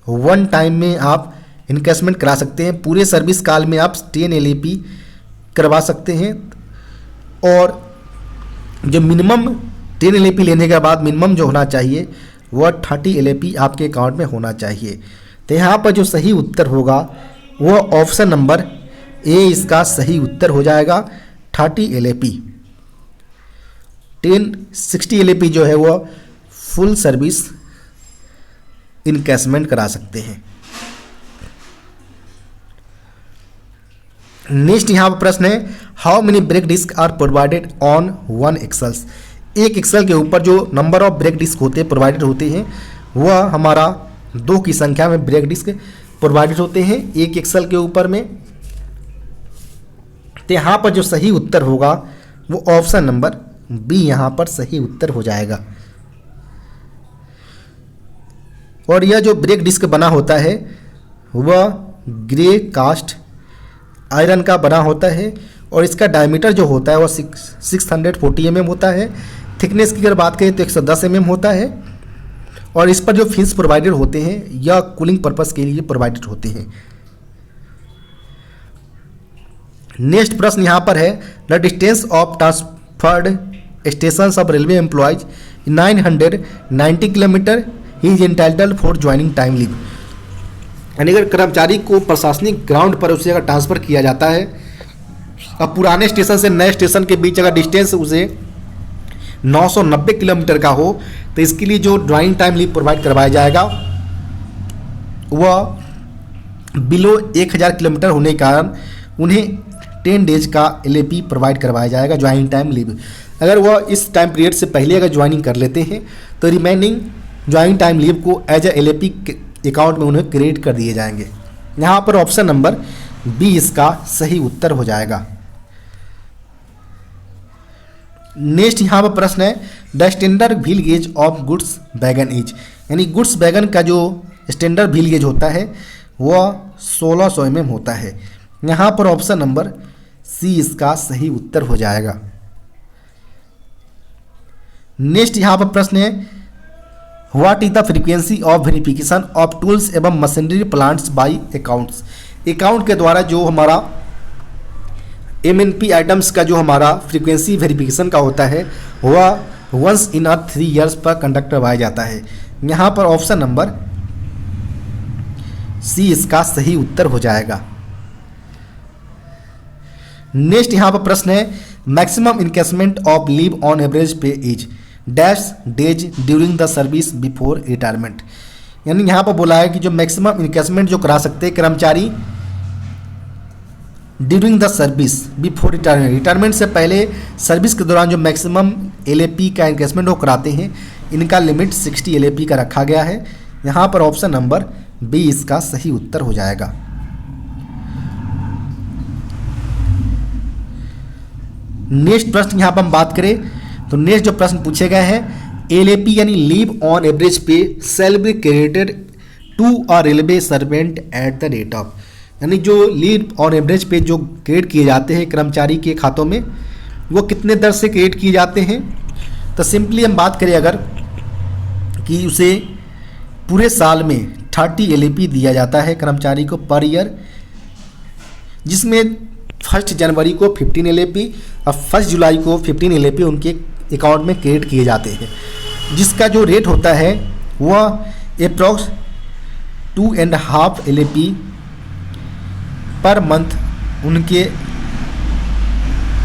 वन टाइम में आप इनकैशमेंट करा सकते हैं, पूरे सर्विस काल में आप 10 LAP करवा सकते हैं। और जो मिनिमम 10 LAP लेने के बाद मिनिमम जो होना चाहिए वह 30 LAP आपके अकाउंट में होना चाहिए। तो यहाँ पर जो सही उत्तर होगा वह ऑप्शन नंबर ए इसका सही उत्तर हो जाएगा, 30 LAP। 60 LAP जो है वह फुल सर्विस इनकैशमेंट करा सकते हैं। नेक्स्ट यहाँ पर प्रश्न है, how many brake disc are provided on one axles. एक एक्सल के ऊपर जो नंबर ऑफ ब्रेक डिस्क होते हैं प्रोवाइडेड होते हैं वह हमारा 2 की संख्या में ब्रेक डिस्क प्रोवाइडेड होते हैं एक एक्सल के ऊपर में। तो यहाँ पर जो सही उत्तर होगा वो ऑप्शन नंबर बी यहाँ पर सही उत्तर हो जाएगा। और यह जो ब्रेक डिस्क बना होता है वह ग्रे कास्ट आयरन का बना होता है और इसका डायमीटर जो होता है वह 640 mm होता है। थिकनेस की अगर बात करें तो 110 mm होता है। और इस पर जो फिन्स प्रोवाइडेड होते हैं यह कूलिंग पर्पस के लिए प्रोवाइडेड होते हैं। नेक्स्ट प्रश्न यहाँ पर है, the distance of transferred station of railway employees 990 kilometre he is entitled for joining time leave. यानी अगर कर्मचारी को प्रशासनिक ग्राउंड पर उसे अगर ट्रांसफ़र किया जाता है, अब पुराने स्टेशन से नए स्टेशन के बीच अगर डिस्टेंस उसे 990 किलोमीटर का हो, तो इसके लिए जो ज्वाइनिंग टाइम लीव प्रोवाइड करवाया जाएगा वह बिलो 1000 किलोमीटर होने के कारण उन्हें 10 डेज का LAP प्रोवाइड करवाया जाएगा ज्वाइनिंग टाइम लीव। अगर वह इस टाइम पीरियड से पहले अगर ज्वाइनिंग कर लेते हैं तो रिमेनिंग ज्वाइनिंग टाइम लीव को एज ए LAP अकाउंट में उन्हें क्रेडिट कर दिए जाएंगे। यहाँ पर ऑप्शन नंबर बी इसका सही उत्तर हो जाएगा। नेक्स्ट यहाँ पर प्रश्न है the standard wheel gauge of goods wagon is, यानी गुड्स वैगन का जो स्टैंडर्ड व्हील गेज होता है वह 1600 mm होता है। यहाँ पर ऑप्शन नंबर सी इसका सही उत्तर हो जाएगा। नेक्स्ट यहाँ पर प्रश्न है what is the frequency of verification of tools एवं machinery plants by accounts. Account के द्वारा जो हमारा MNP आइटम्स का जो हमारा फ्रीक्वेंसी वेरिफिकेशन का होता है वह वंस इन 3 ईयर्स पर कंडक्ट करवाया जाता है। यहाँ पर ऑप्शन नंबर सी इसका सही उत्तर हो जाएगा। नेक्स्ट यहाँ पर प्रश्न है maximum encashment of leave on average pay is dash days during the service before retirement. यानी यहाँ पर बोला है कि जो मैक्सिमम इनकेसमेंट जो करा सकते हैं कर्मचारी during the service before retirement, retirement से पहले सर्विस के दौरान जो मैक्सिमम LAP का इनकेसमेंट वो कराते हैं, इनका लिमिट 60 LAP का रखा गया है। यहाँ पर ऑप्शन नंबर बी इसका सही उत्तर हो जाएगा। नेक्स्ट प्रश्न यहाँ पर हम बात करें तो नेक्स्ट जो प्रश्न पूछे गए हैं LAP यानी leave on average pay shall be credited to a railway servant at the rate of, यानी जो लीव ऑन एवरेज पे जो क्रेडिट किए जाते हैं कर्मचारी के खातों में वो कितने दर से क्रेडिट किए जाते हैं। तो सिंपली हम बात करें अगर कि उसे पूरे साल में 30 LAP दिया जाता है कर्मचारी को पर ईयर, जिसमें 1 जनवरी को 15 LAP और 1 जुलाई को 15 LAP उनके अकाउंट में क्रेडिट किए जाते हैं, जिसका जो रेट होता है वह अप्रॉक्स 2.5 LAP पर मंथ उनके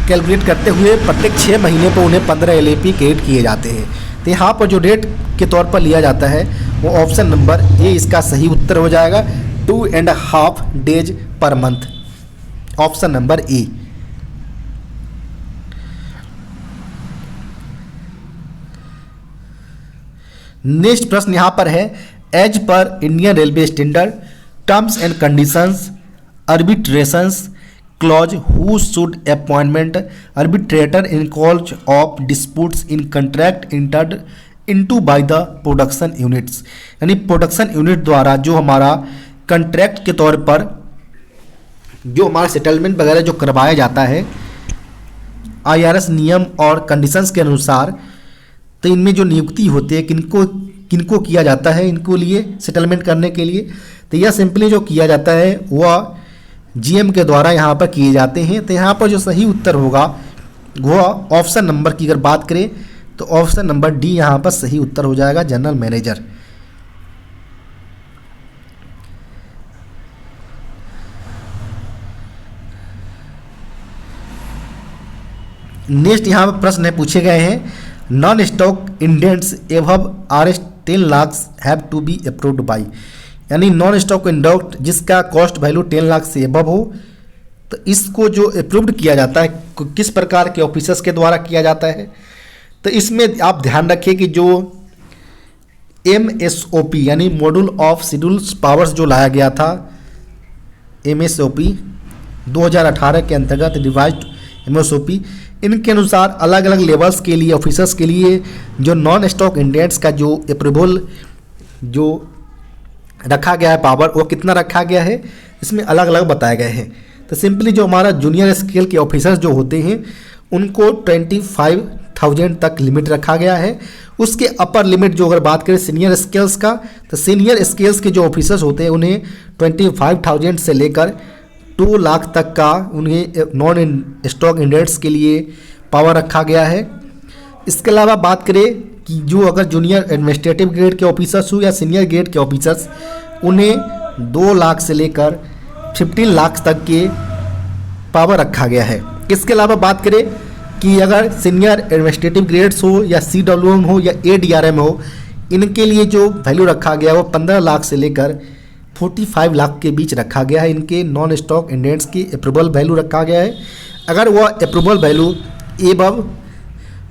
कैलकुलेट करते हुए प्रत्येक 6 महीने पर उन्हें 15 LAP क्रेडिट किए जाते हैं। तो यहाँ पर जो रेट के तौर पर लिया जाता है वो ऑप्शन नंबर ए इसका सही उत्तर हो जाएगा 2.5 days per month, option number A. Next प्रश्न यहाँ पर है as per Indian railway standard terms and conditions arbitrations clause who should appointment arbitrator in cause of disputes in contract entered into by the production units, यानी प्रोडक्शन यूनिट द्वारा जो हमारा कंट्रैक्ट के तौर पर जो हमारा सेटलमेंट वगैरह जो करवाया जाता है IRS नियम और कंडीशंस के अनुसार, तो इनमें जो नियुक्ति होती है किनको किया जाता है इनको लिए सेटलमेंट करने के लिए, तो यह सिंपली जो किया जाता है वह GM के द्वारा यहाँ पर किए जाते हैं। तो यहाँ पर जो सही उत्तर होगा वह ऑप्शन नंबर की अगर बात करें तो ऑप्शन नंबर डी यहाँ पर सही उत्तर हो जाएगा, जनरल मैनेजर। नेक्स्ट यहाँ पर प्रश्न है पूछे गए हैं non stock indents above RS 10 lakh have to be approved by, यानी नॉन स्टॉक इंडेंट जिसका कॉस्ट वैल्यू 10 लाख से एबव हो, तो इसको जो अप्रूव्ड किया जाता है किस प्रकार के ऑफिसर्स के द्वारा किया जाता है। तो इसमें आप ध्यान रखिए कि जो MSOP यानी मॉड्यूल ऑफ शेड्यूल्स पावर्स जो लाया गया था MSOP 2018 के अंतर्गत रिवाइज्ड MSOP, इनके अनुसार अलग अलग लेवल्स के लिए ऑफिसर्स के लिए जो नॉन स्टॉक इंडेंट्स का जो अप्रूवल जो रखा गया है पावर वो कितना रखा गया है इसमें अलग अलग बताए गए हैं। तो सिंपली जो हमारा जूनियर स्केल के ऑफिसर्स जो होते हैं उनको 25,000 तक लिमिट रखा गया है। उसके अपर लिमिट जो अगर बात करें सीनियर स्केल्स का, तो सीनियर स्केल्स के जो ऑफिसर्स होते हैं उन्हें 25,000 से लेकर 2 लाख तक का उन्हें नॉन स्टॉक इंडेंट्स के लिए पावर रखा गया है। इसके अलावा बात करें कि जो अगर जूनियर एडमिनिस्ट्रेटिव ग्रेड के ऑफिसर्स हो या सीनियर ग्रेड के ऑफिसर्स, उन्हें 2 लाख से लेकर 15 लाख तक के पावर रखा गया है। इसके अलावा बात करें कि अगर सीनियर एडमिनिस्ट्रेटिव ग्रेड्स हो या CWM हो या ADRM हो, इनके लिए जो वैल्यू रखा गया है वो 15 लाख से लेकर 45 लाख के बीच रखा गया है। इनके नॉन स्टॉक इंडेंट्स की अप्रूवल वैल्यू रखा गया है। अगर वह अप्रूवल वैल्यू एबव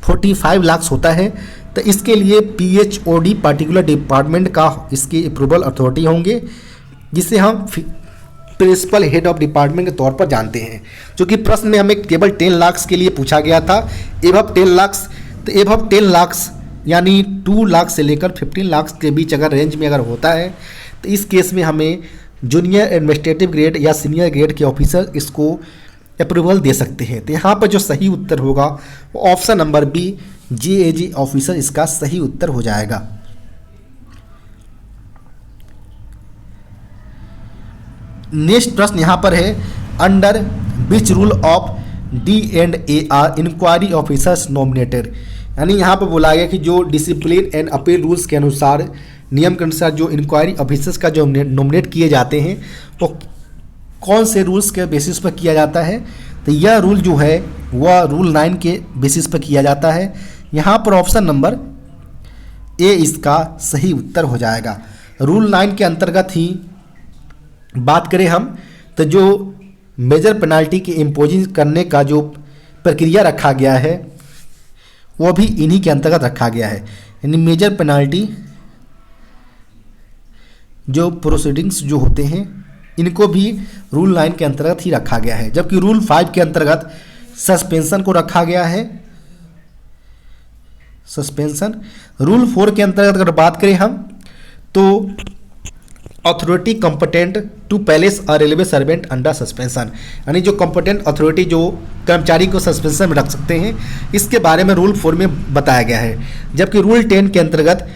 45 लाख होता है तो इसके लिए PHOD पार्टिकुलर डिपार्टमेंट का इसकी अप्रूवल अथॉरिटी होंगे, जिसे हम प्रिंसिपल हेड ऑफ डिपार्टमेंट के तौर पर जानते हैं। क्योंकि प्रश्न में हमें केवल 10 लाख के लिए पूछा गया था, एबव 10 लाख, तो एबव 10 लाख यानी 2 लाख से लेकर 15 लाख के बीच अगर रेंज में अगर होता है तो इस केस में हमें जूनियर एडमिनिस्ट्रेटिव ग्रेड या सीनियर ग्रेड के ऑफिसर इसको अप्रूवल दे सकते हैं। तो यहाँ पर जो सही उत्तर होगा वो option number B, JAG officer इसका सही उत्तर हो जाएगा। नेक्स्ट प्रश्न यहाँ पर है, under which rule of D&AR inquiry officers nominated, यानी यहाँ पर बोला गया कि जो डिसिप्लिन एंड अपील रूल्स के अनुसार, नियम के अनुसार जो इंक्वायरी ऑफिसर्स का जो नॉमिनेट किए जाते हैं वो कौन से रूल्स के बेसिस पर किया जाता है। तो यह रूल जो है वह रूल 9 के बेसिस पर किया जाता है। यहाँ पर ऑप्शन नंबर ए इसका सही उत्तर हो जाएगा। रूल 9 के अंतर्गत ही बात करें हम तो जो मेजर पेनाल्टी के इम्पोजिंग करने का जो प्रक्रिया रखा गया है वो भी इन्हीं के अंतर्गत रखा गया है। यानी मेजर पेनाल्टी जो प्रोसीडिंग्स जो होते हैं इनको भी रूल 9 के अंतर्गत ही रखा गया है, जबकि रूल 5 के अंतर्गत सस्पेंशन को रखा गया है, सस्पेंशन। रूल 4 के अंतर्गत अगर बात करें हम तो authority competent to place a railway servant under suspension, यानी जो कंपटेंट अथॉरिटी जो कर्मचारी को सस्पेंशन में रख सकते हैं, इसके बारे में रूल 4 में बताया गया है। जबकि रूल 10 के अंतर्गत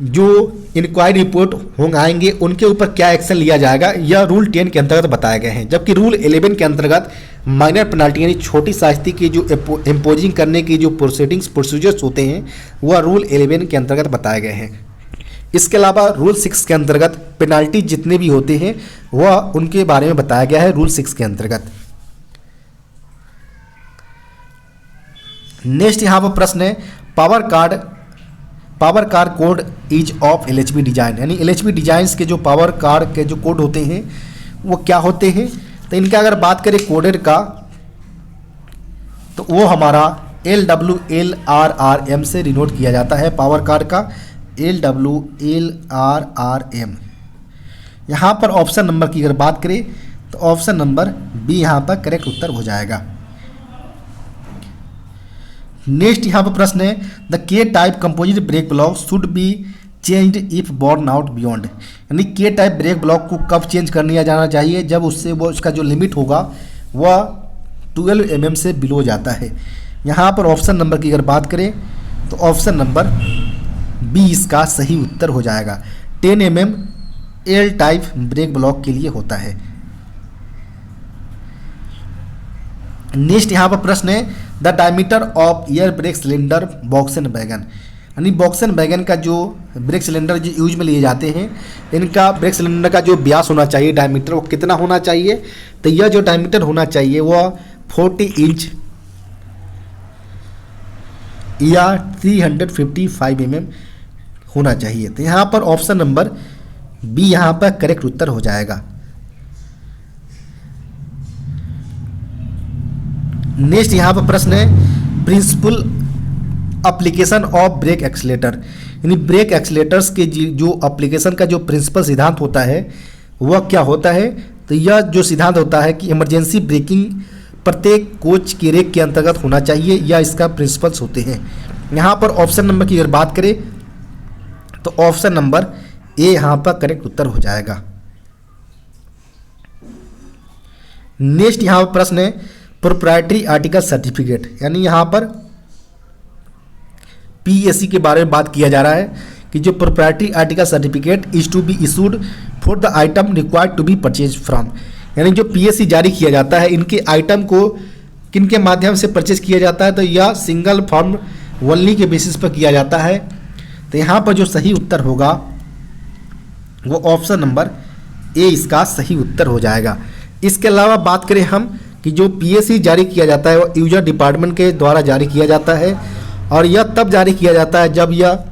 जो इंक्वायरी रिपोर्ट होंगे आएंगे उनके ऊपर क्या एक्शन लिया जाएगा यह रूल 10 के अंतर्गत बताए गए हैं। जबकि रूल 11 के अंतर्गत माइनर पेनाल्टी यानी छोटी शास्ति की जो इम्पोजिंग करने की जो प्रोसीजर्स होते हैं वह रूल 11 के अंतर्गत बताए गए हैं। इसके अलावा रूल 6 के अंतर्गत पेनाल्टी जितने भी होते हैं वह उनके बारे में बताया गया है रूल 6 के अंतर्गत। नेक्स्ट यहाँ पर प्रश्न है, power car code is of LHB design, यानी LHB डिजाइंस के जो पावर कार के जो कोड होते हैं वो क्या होते हैं। तो इनका अगर बात करें कोडेड का तो वो हमारा LWLRRM से डिनोट किया जाता है। पावर कार का LWLRRM। यहाँ पर ऑप्शन नंबर की अगर बात करें तो ऑप्शन नंबर बी यहाँ पर करेक्ट उत्तर हो जाएगा। नेक्स्ट यहाँ पर प्रश्न है, the K type composite brake block should be changed if worn out beyond, यानी के टाइप ब्रेक ब्लॉक को कब चेंज करने जाना चाहिए, जब उससे वो उसका जो लिमिट होगा वह 12 mm से बिलो जाता है। यहाँ पर ऑप्शन नंबर की अगर बात करें तो ऑप्शन नंबर बी इसका सही उत्तर हो जाएगा। 10 mm L type brake block के लिए होता है। नेक्स्ट यहाँ पर प्रश्न है, the diameter of air brake cylinder box and wagon, यानी बॉक्स एंड वैगन का जो ब्रेक सिलेंडर जो यूज में लिए जाते हैं इनका ब्रेक सिलेंडर का जो व्यास होना चाहिए डायमीटर वो कितना होना चाहिए। तो यह जो डायमीटर होना चाहिए वह 40 इंच या 355 mm होना चाहिए। तो यहाँ पर ऑप्शन नंबर बी यहाँ पर करेक्ट उत्तर हो जाएगा। नेक्स्ट यहाँ पर प्रश्न है, principle application of brake accelerator, यानी ब्रेक एक्सीलेटर्स के जो एप्लीकेशन का जो प्रिंसिपल सिद्धांत होता है वह क्या होता है। तो यह जो सिद्धांत होता है कि इमरजेंसी ब्रेकिंग प्रत्येक कोच के रेक के अंतर्गत होना चाहिए, या इसका प्रिंसिपल्स होते हैं। यहाँ पर ऑप्शन नंबर की अगर बात करें तो ऑप्शन नंबर ए यहाँ पर करेक्ट उत्तर हो जाएगा। नेक्स्ट यहाँ पर प्रश्न है, प्रोप्राइटरी आर्टिकल सर्टिफिकेट, यानी यहाँ पर PAC के बारे में बात किया जा रहा है कि जो proprietary article certificate is to be issued for the item required to be purchase from, यानी जो PAC जारी किया जाता है इनके आइटम को किन के माध्यम से परचेज किया जाता है। तो यह सिंगल फर्म वनली के बेसिस पर किया जाता है। तो यहाँ पर जो सही उत्तर होगा वो ऑप्शन नंबर ए इसका सही उत्तर हो जाएगा। इसके अलावा बात करें हम कि जो पीएससी जारी किया जाता है वो यूजर डिपार्टमेंट के द्वारा जारी किया जाता है और यह तब जारी किया जाता है जब यह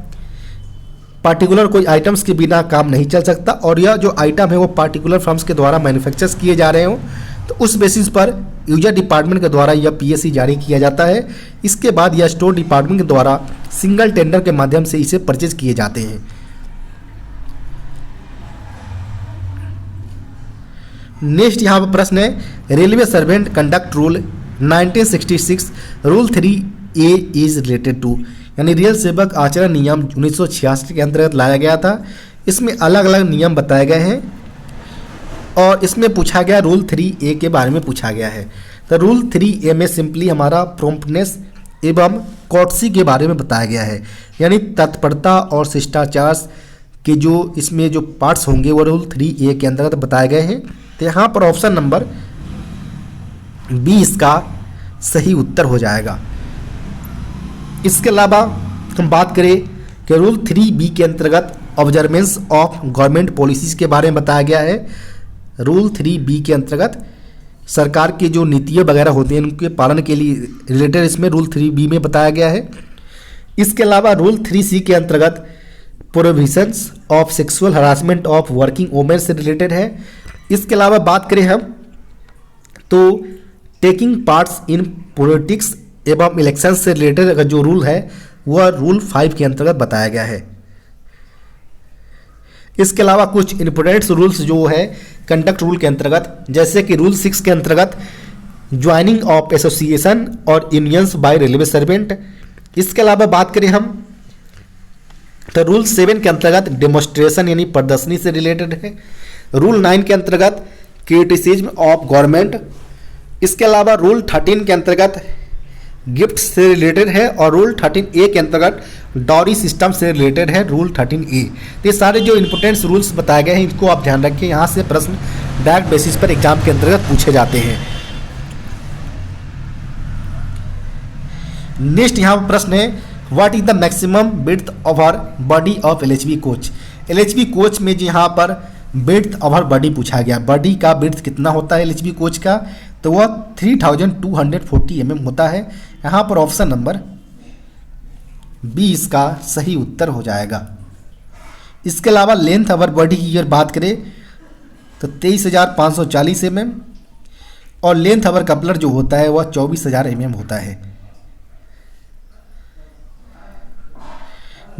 पार्टिकुलर कोई आइटम्स के बिना काम नहीं चल सकता और यह जो आइटम है वो पार्टिकुलर फर्म्स के द्वारा मैन्युफैक्चर्स किए जा रहे हों, तो उस बेसिस पर यूजर डिपार्टमेंट के द्वारा यह पीएससी जारी किया जाता है। इसके बाद यह स्टोर डिपार्टमेंट के द्वारा सिंगल टेंडर के माध्यम से इसे परचेज किए जाते हैं। नेक्स्ट यहाँ पर प्रश्न है railway servant conduct rule 1966 rule 3A is related to, यानी रेल सेवक आचरण नियम 1966 के अंतर्गत लाया गया था। इसमें अलग अलग नियम बताए गए हैं और इसमें पूछा गया रूल 3A के बारे में पूछा गया है। तो रूल 3A में सिंपली हमारा प्रॉम्प्टनेस एवं कॉर्टसी के बारे में बताया गया है, यानी तत्परता और शिष्टाचार के जो इसमें जो पार्ट्स होंगे वो रूल 3A के अंतर्गत बताए गए हैं। तो यहाँ पर ऑप्शन नंबर बी इसका सही उत्तर हो जाएगा। इसके अलावा हम बात करें कि रूल 3B के अंतर्गत ऑब्जर्वेंस ऑफ गवर्नमेंट पॉलिसीज़ के बारे में बताया गया है। रूल 3B के अंतर्गत सरकार की जो नीतियाँ वगैरह होती हैं उनके पालन के लिए रिलेटेड इसमें रूल 3B में बताया गया है। इसके अलावा रूल 3C के अंतर्गत provisions of sexual harassment of working women से रिलेटेड है। इसके अलावा बात करें हम तो टेकिंग पार्ट्स इन पॉलिटिक्स एवं इलेक्शन से रिलेटेड अगर जो रूल है वह रूल 5 के अंतर्गत बताया गया है। इसके अलावा कुछ इंपॉर्टेंट रूल्स जो है कंडक्ट रूल के अंतर्गत, जैसे कि रूल 6 के अंतर्गत ज्वाइनिंग ऑफ एसोसिएशन और यूनियंस बाय रेलवे सर्वेंट। इसके अलावा बात करें हम तो रूल 7 के अंतर्गत डेमोस्ट्रेशन यानी प्रदर्शनी से रिलेटेड है। रूल 9 के अंतर्गत क्रिटिसिज्म ऑफ गवर्नमेंट। इसके अलावा रूल 13 के अंतर्गत गिफ्ट से रिलेटेड है और रूल 13A के अंतर्गत डॉरी सिस्टम से रिलेटेड है रूल 13A। तो ये सारे जो इंपॉर्टेंट रूल्स बताए गए हैं इनको आप ध्यान रखें, यहाँ से प्रश्न डायरेक्ट बेसिस पर एग्जाम के अंतर्गत पूछे जाते हैं। नेक्स्ट यहाँ पर प्रश्न है what is the maximum width over आवर बॉडी ऑफ LHV कोच। LHV कोच में जो यहाँ पर विड्थ ऑफ आवर बॉडी पूछा गया, बॉडी का विड्थ कितना होता है LHV कोच का, तो वह 3240 mm होता है। यहाँ पर ऑप्शन नंबर बी इसका सही उत्तर हो जाएगा। इसके अलावा लेंथ अवर बॉडी की अगर बात करें तो 23,540 mm और लेंथ अवर कपलर जो होता है वह 24,000 mm होता है।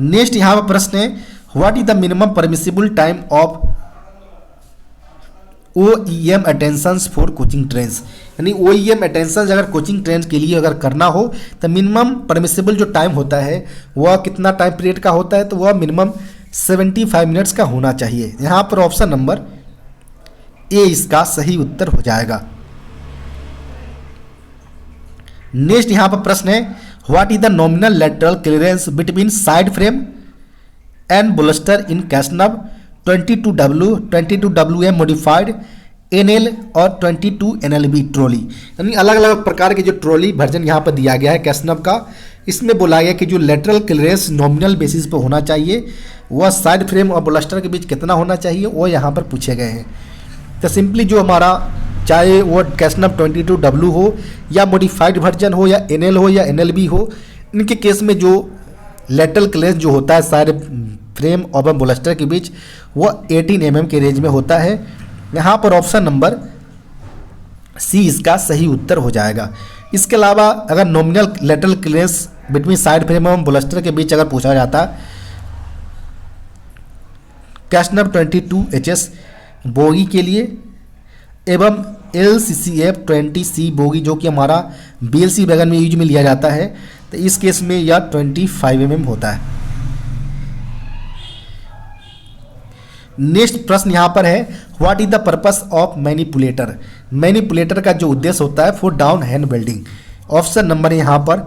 नेक्स्ट यहाँ पर प्रश्न है what is the minimum permissible time of OEM attentions for coaching trains, यानी OEM अटेंशन अगर कोचिंग ट्रेन के लिए अगर करना हो तो मिनिमम परमिसिबल जो टाइम होता है वह कितना टाइम पीरियड का होता है, तो वह मिनिमम 75 मिनट्स का होना चाहिए। यहाँ पर ऑप्शन नंबर ए इसका सही उत्तर हो जाएगा। नेक्स्ट यहाँ पर प्रश्न है what is the nominal lateral clearance between side frame and bolster in casnub 22W 22WM modified NL और 22 NLB ट्रॉली, यानी अलग अलग प्रकार के जो ट्रॉली वर्जन यहाँ पर दिया गया है कैसनव का। इसमें बोला गया कि जो लेटरल क्लियरेंस नॉमिनल बेसिस पर होना चाहिए वह साइड फ्रेम और बोलस्टर के बीच कितना होना चाहिए वो यहाँ पर पूछे गए हैं। तो सिंपली जो हमारा चाहे वो कैसनव 22W हो या मॉडिफाइड वर्जन हो या NL हो या NLB हो, इनके केस में जो लेटरल क्लियरेंस जो होता है साइड फ्रेम और बोलस्टर के बीच वो 18 mm के रेंज में होता है। यहाँ पर ऑप्शन नंबर सी इसका सही उत्तर हो जाएगा। इसके अलावा अगर nominal lateral clearance between side frame और बोलस्टर के बीच अगर पूछा जाता कैसनव 22HS बोगी के लिए एवं LCCF 20C बोगी जो कि हमारा BLC वैगन में यूज में लिया जाता है, तो इस केस में यह 25 mm होता है। नेक्स्ट प्रश्न यहाँ पर है what is the purpose of manipulator. Manipulator का जो उद्देश्य होता है for down hand building. Option number यहाँ पर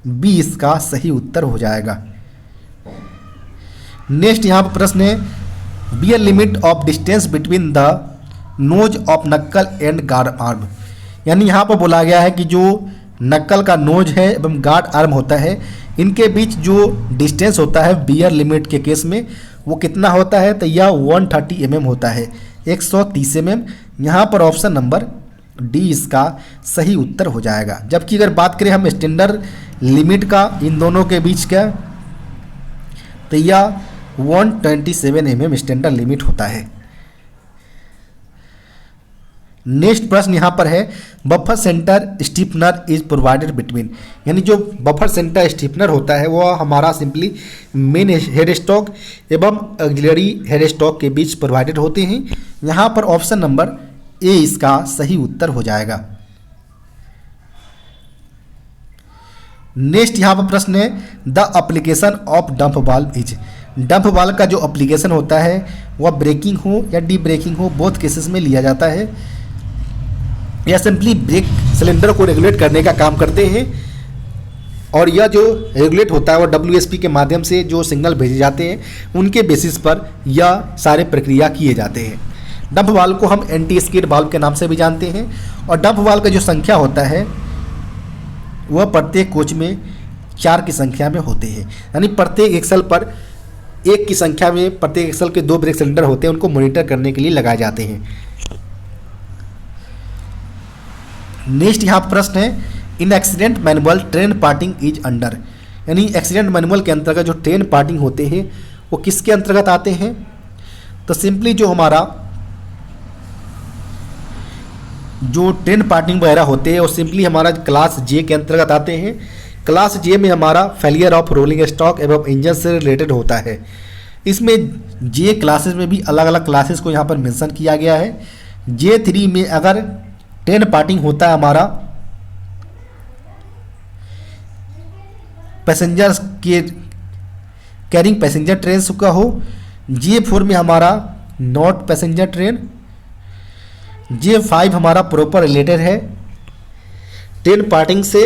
बी इसका सही उत्तर हो जाएगा। नेक्स्ट यहाँ पर प्रश्न है B A limit of distance between the nose of knuckle and guard arm, यानी यहाँ पर बोला गया है कि जो नक्कल का नोज है एवं गार्ड आर्म होता है, इनके बीच जो डिस्टेंस होता है बियर लिमिट के केस में वो कितना होता है, तो यह 130 mm होता है, 130 mm। यहाँ पर ऑप्शन नंबर डी इसका सही उत्तर हो जाएगा। जबकि अगर बात करें हम स्टैंडर्ड लिमिट का इन दोनों के बीच का, तो यह 127 mm स्टैंडर्ड लिमिट होता है। नेक्स्ट प्रश्न यहाँ पर है, buffer centre stiffener is provided between, यानी जो बफर सेंटर स्टीफनर होता है वो हमारा सिंपली मेन हेड स्टॉक एवं ऑक्सिलरी हेड स्टॉक के बीच प्रोवाइडेड होते हैं। यहाँ पर ऑप्शन नंबर ए इसका सही उत्तर हो जाएगा। नेक्स्ट यहाँ पर प्रश्न है, the application of dump valve is, dump valve का जो एप्लीकेशन होता है वह ब्रेकिंग हो या डी ब्रेकिंग हो, बोथ केसेस में लिया जाता है। यह सिंपली ब्रेक सिलेंडर को रेगुलेट करने का काम करते हैं और यह जो रेगुलेट होता है वो WSP के माध्यम से जो सिग्नल भेजे जाते हैं उनके बेसिस पर यह सारे प्रक्रिया किए जाते हैं। डंप वाल्व को हम एंटी स्किड वाल्व के नाम से भी जानते हैं और डंप वाल्व का जो संख्या होता है वह प्रत्येक कोच में 4 की संख्या में होते हैं, यानी प्रत्येक एक्सल पर 1 की संख्या में प्रत्येक एक्सल के 2 ब्रेक सिलेंडर होते हैं, उनको मॉनिटर करने के लिए लगाए जाते हैं। नेक्स्ट यहाँ प्रश्न है, in accident manual train parting is under, यानी एक्सीडेंट मैनुअल के अंतर्गत जो ट्रेन पार्टिंग होते हैं वो किसके अंतर्गत आते हैं, तो सिंपली जो हमारा जो ट्रेन पार्टिंग वगैरह होते हैं वो सिंपली हमारा क्लास जे के अंतर्गत आते हैं। क्लास जे में हमारा फेलियर ऑफ रोलिंग स्टॉक एवं इंजन से रिलेटेड होता है। इसमें जे क्लासेस में भी अलग अलग क्लासेस को यहाँ पर मेंशन किया गया है। J3 में अगर ट्रेन पार्टिंग होता है हमारा पैसेंजर्स के कैरिंग पैसेंजर ट्रेन का हो, J4 में हमारा नॉट पैसेंजर ट्रेन, J5 हमारा प्रॉपर रिलेटेड है ट्रेन पार्टिंग से,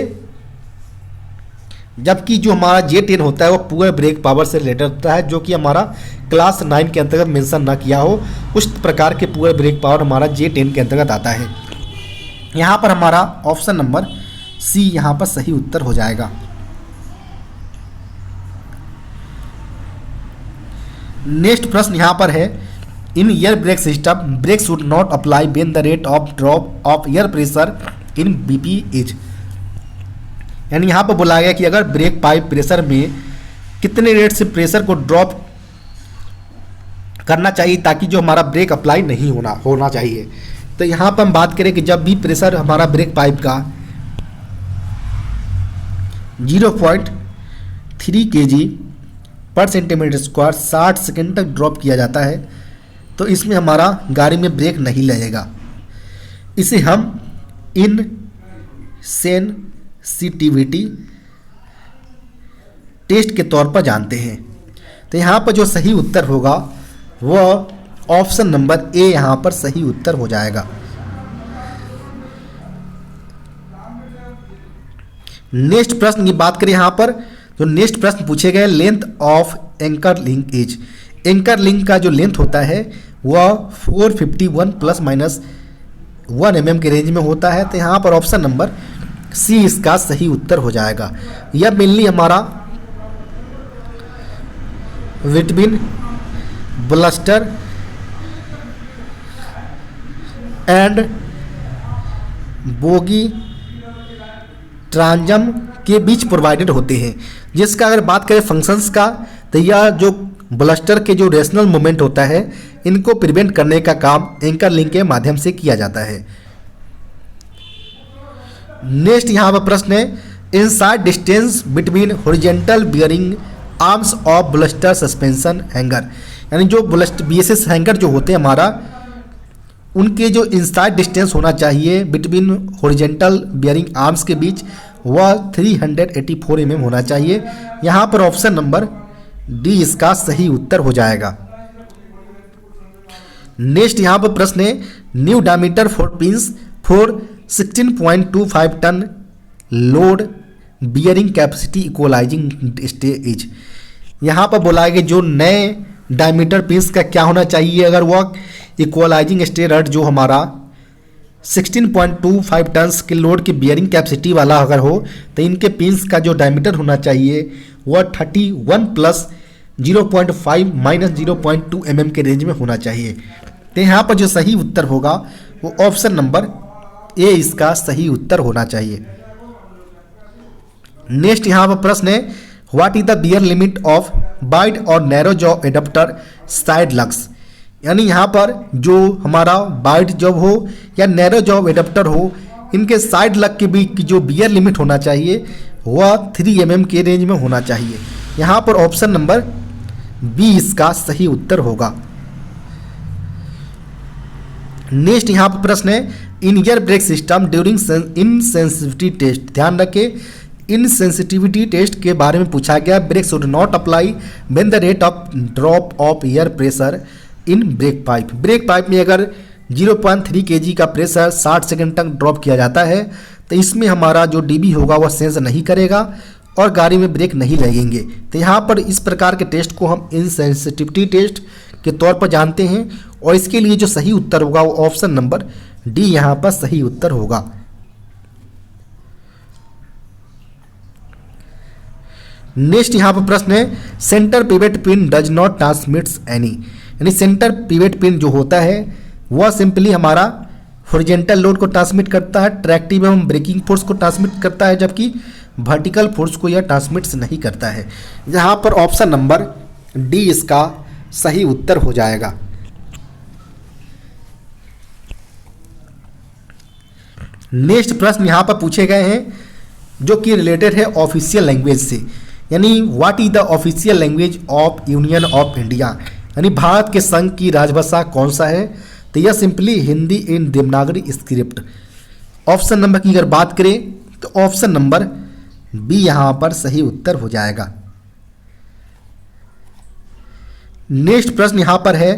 जबकि जो हमारा J10 होता है वो पूरे ब्रेक पावर से रिलेटेड होता है, जो कि हमारा क्लास 9 के अंतर्गत मेंशन ना किया हो, उस प्रकार के पूरे ब्रेक पावर हमारा J10 के अंतर्गत आता है। यहाँ पर हमारा ऑप्शन नंबर सी यहाँ पर सही उत्तर हो जाएगा। नेक्स्ट प्रश्न यहाँ पर है, in air brake system brake should not apply when the rate of drop of air pressure in BP is, यानी यहाँ पर बोला गया कि अगर ब्रेक पाइप प्रेशर में कितने रेट से प्रेशर को ड्रॉप करना चाहिए ताकि जो हमारा ब्रेक अप्लाई नहीं होना चाहिए। तो यहाँ पर हम बात करें कि जब भी प्रेशर हमारा ब्रेक पाइप का 0.3 kg पर सेंटीमीटर स्क्वायर 60 सेकेंड तक ड्रॉप किया जाता है तो इसमें हमारा गाड़ी में ब्रेक नहीं लगेगा। इसे हम इनसेंसिटिविटी टेस्ट के तौर पर जानते हैं। तो यहाँ पर जो सही उत्तर होगा वह ऑप्शन नंबर ए यहाँ पर सही उत्तर हो जाएगा। नेक्स्ट प्रश्न की बात करें, यहाँ पर जो नेक्स्ट प्रश्न पूछे गए, length of anchor link is, anchor link का जो लेंथ होता है वह 451 प्लस माइनस 1 mm के रेंज में होता है। तो यहाँ पर ऑप्शन नंबर सी इसका सही उत्तर हो जाएगा। यह मेनली हमारा विटबिन ब्लस्टर एंड बोगी ट्रांजम के बीच प्रोवाइडेड होते हैं। जिसका अगर बात करें फंक्शंस का, तो यह जो ब्लस्टर के जो रेशनल मूवमेंट होता है इनको प्रिवेंट करने का काम एंकर लिंक के माध्यम से किया जाता है। नेक्स्ट यहाँ पर प्रश्न है, inside distance between horizontal bearing arms of bluster suspension hanger, यानी जो BSS हैंगर जो होते हैं हमारा उनके जो इनसाइड डिस्टेंस होना चाहिए बिटवीन हॉरिजॉन्टल बियरिंग आर्म्स के बीच वह 384 mm होना चाहिए। यहाँ पर ऑप्शन नंबर डी इसका सही उत्तर हो जाएगा। नेक्स्ट यहाँ पर प्रश्न है, new diameter for pins for 16.25 ton load bearing capacity equalising stage, यहाँ पर बोला है कि जो नए डायमीटर पिंस का क्या होना चाहिए अगर वह इक्वलाइजिंग स्टेज जो हमारा 16.25 टन्स के लोड की बियरिंग कैपेसिटी वाला अगर हो तो इनके पिंस का जो डायमीटर होना चाहिए वह 31 प्लस 0.5 माइनस 0.2 mm के रेंज में होना चाहिए। तो यहाँ पर जो सही उत्तर होगा वो ऑप्शन नंबर ए इसका सही उत्तर होना चाहिए। नेक्स्ट यहाँ पर प्रश्न है, what is the wear limit of wide और narrow jaw adapter side lugs. यानी यहाँ पर जो हमारा वाइड जॉब हो या नैरो जॉब एडाप्टर हो, इनके साइड लग के बीच की जो बियर लिमिट होना चाहिए वह 3 mm के रेंज में होना चाहिए। यहाँ पर ऑप्शन नंबर बी इसका सही उत्तर होगा। नेक्स्ट यहाँ पर प्रश्न है, in air brake system during insensitivity test. ध्यान रखें, इनसेंसिटिविटी टेस्ट के बारे में पूछा गया। Brake should not apply when the rate of drop of air pressure in brake pipe. Brake pipe में अगर 0.3 kg का प्रेशर 60 सेकंड तक ड्रॉप किया जाता है तो इसमें हमारा जो डीबी होगा वह सेंस नहीं करेगा और गाड़ी में ब्रेक नहीं लगेंगे। तो यहाँ पर इस प्रकार के टेस्ट को हम इनसेंसिटिविटी टेस्ट के तौर पर जानते हैं और इसके लिए जो सही उत्तर होगा वो ऑप्शन नंबर डी यहाँ पर सही उत्तर होगा। नेक्स्ट यहाँ पर प्रश्न है, centre pivot pin does not transmits any. यानी सेंटर पिवेट पिन जो होता है वह सिंपली हमारा हॉरिजॉन्टल लोड को ट्रांसमिट करता है, ट्रैक्टिव एवं ब्रेकिंग फोर्स को ट्रांसमिट करता है, जबकि वर्टिकल फोर्स को यह ट्रांसमिट नहीं करता है। यहाँ पर ऑप्शन नंबर डी इसका सही उत्तर हो जाएगा। नेक्स्ट प्रश्न यहाँ पर पूछे गए हैं जो कि रिलेटेड है ऑफिशियल लैंग्वेज से। यानी what is the official language of union of India. यानी भारत के संघ की राजभाषा कौन सा है, तो यह सिंपली हिंदी इन देवनागरी स्क्रिप्ट। ऑप्शन नंबर की अगर बात करें तो ऑप्शन नंबर बी यहाँ पर सही उत्तर हो जाएगा। नेक्स्ट प्रश्न यहाँ पर है,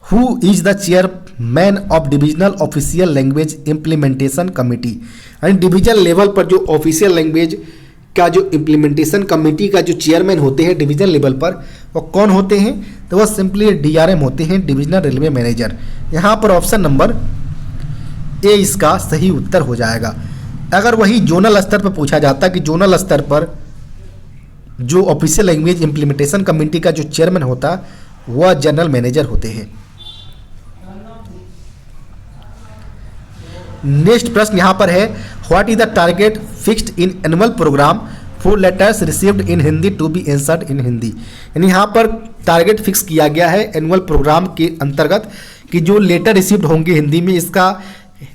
who is the chairman of divisional official language implementation committee. यानी डिविजन लेवल पर जो ऑफिशियल लैंग्वेज का जो इम्प्लीमेंटेशन कमेटी का जो चेयरमैन होते हैं डिवीजन लेवल पर, वो कौन होते हैं, तो वह सिंपली डीआरएम होते हैं, डिविजनल रेलवे मैनेजर। यहाँ पर ऑप्शन नंबर ए इसका सही उत्तर हो जाएगा। अगर वही जोनल स्तर पर पूछा जाता कि जोनल स्तर पर जो ऑफिशियल लैंग्वेज इम्प्लीमेंटेशन कमेटी का जो चेयरमैन होता वह जनरल मैनेजर होते हैं। नेक्स्ट प्रश्न यहाँ पर है, what is the target fixed in annual programme for letters received in Hindi to be answered in Hindi. यानी यहाँ पर टारगेट फिक्स किया गया है एनुअल प्रोग्राम के अंतर्गत कि जो लेटर रिसीव्ड होंगे हिंदी में, इसका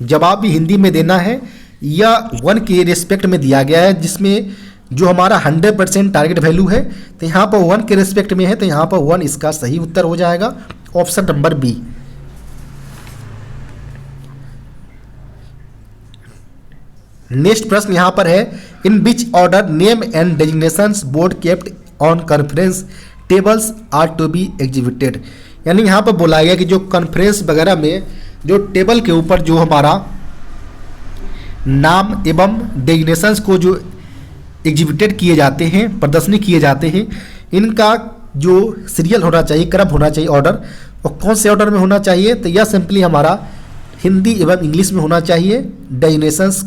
जवाब भी हिंदी में देना है या 1 के रिस्पेक्ट में दिया गया है, जिसमें जो हमारा 100% टारगेट वैल्यू है तो यहाँ पर 1 के रिस्पेक्ट में है, तो यहाँ पर 1 इसका सही उत्तर हो जाएगा, ऑप्शन नंबर बी। नेक्स्ट प्रश्न यहाँ पर है, in which order name and designations board kept on conference tables are to be executed. यानी यहाँ पर बोला गया कि जो कॉन्फ्रेंस वगैरह में जो टेबल के ऊपर जो हमारा नाम एवं डेजिग्नेशंस को जो एग्जीक्यूटेड किए जाते हैं, प्रदर्शनी किए जाते हैं, इनका जो सीरियल होना चाहिए, क्रम होना चाहिए, ऑर्डर, और कौन से ऑर्डर में होना चाहिए, तो यह सिंपली हमारा हिंदी एवं इंग्लिश में होना चाहिए डेजिग्नेशंस।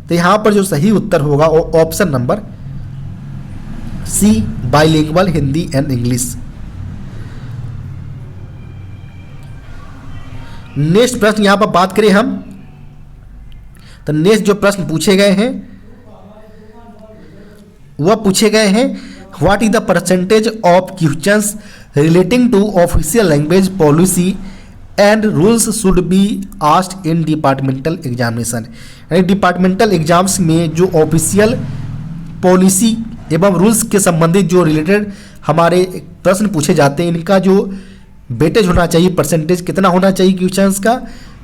तो यहाँ पर जो सही उत्तर होगा वो option number C, bilingual Hindi and English. Next प्रश्न यहाँ पर बात करें हम, तो नेक्स्ट जो प्रश्न पूछे गए हैं वह पूछे गए हैं, what is the percentage of questions relating to official language policy and rules should be asked in departmental examination. यानी डिपार्टमेंटल एग्जाम्स में जो ऑफिशियल पॉलिसी एवं रूल्स के संबंधित जो रिलेटेड हमारे प्रश्न पूछे जाते हैं, इनका जो वेटेज होना चाहिए, परसेंटेज कितना होना चाहिए क्वेश्चंस का,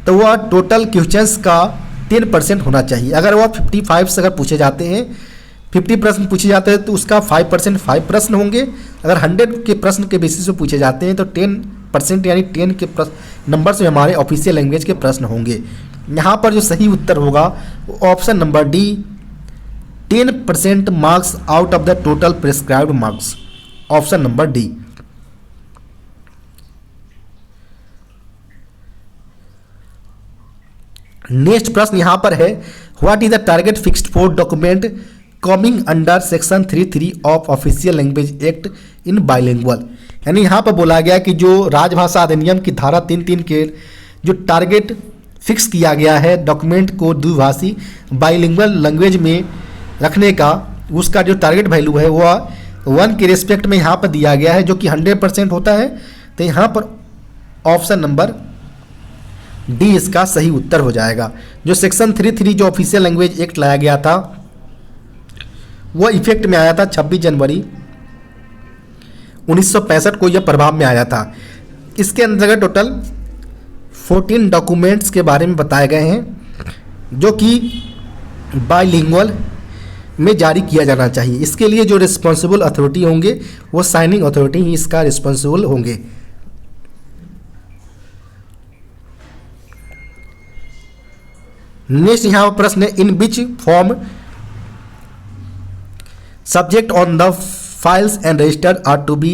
तो वह टोटल क्वेश्चंस का 10% होना चाहिए। अगर वह 55 से अगर पूछे जाते हैं, 50 प्रश्न पूछे जाते हैं तो उसका 5% 5 प्रश्न होंगे। अगर 100 के प्रश्न के बेसिस पे पूछे जाते हैं तो 10% यानी 10 के नंबर से हमारे ऑफिशियल लैंग्वेज के प्रश्न होंगे। यहाँ पर जो सही उत्तर होगा वो option number D, 10% marks out of the total prescribed marks, option number D. Next प्रश्न यहाँ पर है, what is the target fixed for document coming under section 33 of official language act in bilingual. यानी यहाँ पर बोला गया कि जो राजभाषा अधिनियम की धारा 3(3) के जो टारगेट फिक्स किया गया है डॉक्यूमेंट को द्विभाषी बाइलिंगुअल लैंग्वेज में रखने का, उसका जो टारगेट वैल्यू है वह 1 के रेस्पेक्ट में यहाँ पर दिया गया है, जो कि 100% होता है। तो यहाँ पर ऑप्शन नंबर डी इसका सही उत्तर हो जाएगा। जो सेक्शन 33 जो ऑफिशियल लैंग्वेज एक्ट लाया गया था वह इफेक्ट में आया था 26 जनवरी 1965 को यह प्रभाव में आया था। इसके अंतर्गत टोटल 14 डॉक्यूमेंट्स के बारे में बताए गए हैं जो कि बाइलिंगुअल में जारी किया जाना चाहिए। इसके लिए जो रिस्पॉन्सिबल अथॉरिटी होंगे वो साइनिंग अथॉरिटी ही इसका रिस्पॉन्सिबल होंगे। नेक्स्ट यहाँ पर प्रश्न है, in which form subject on the files and register are to be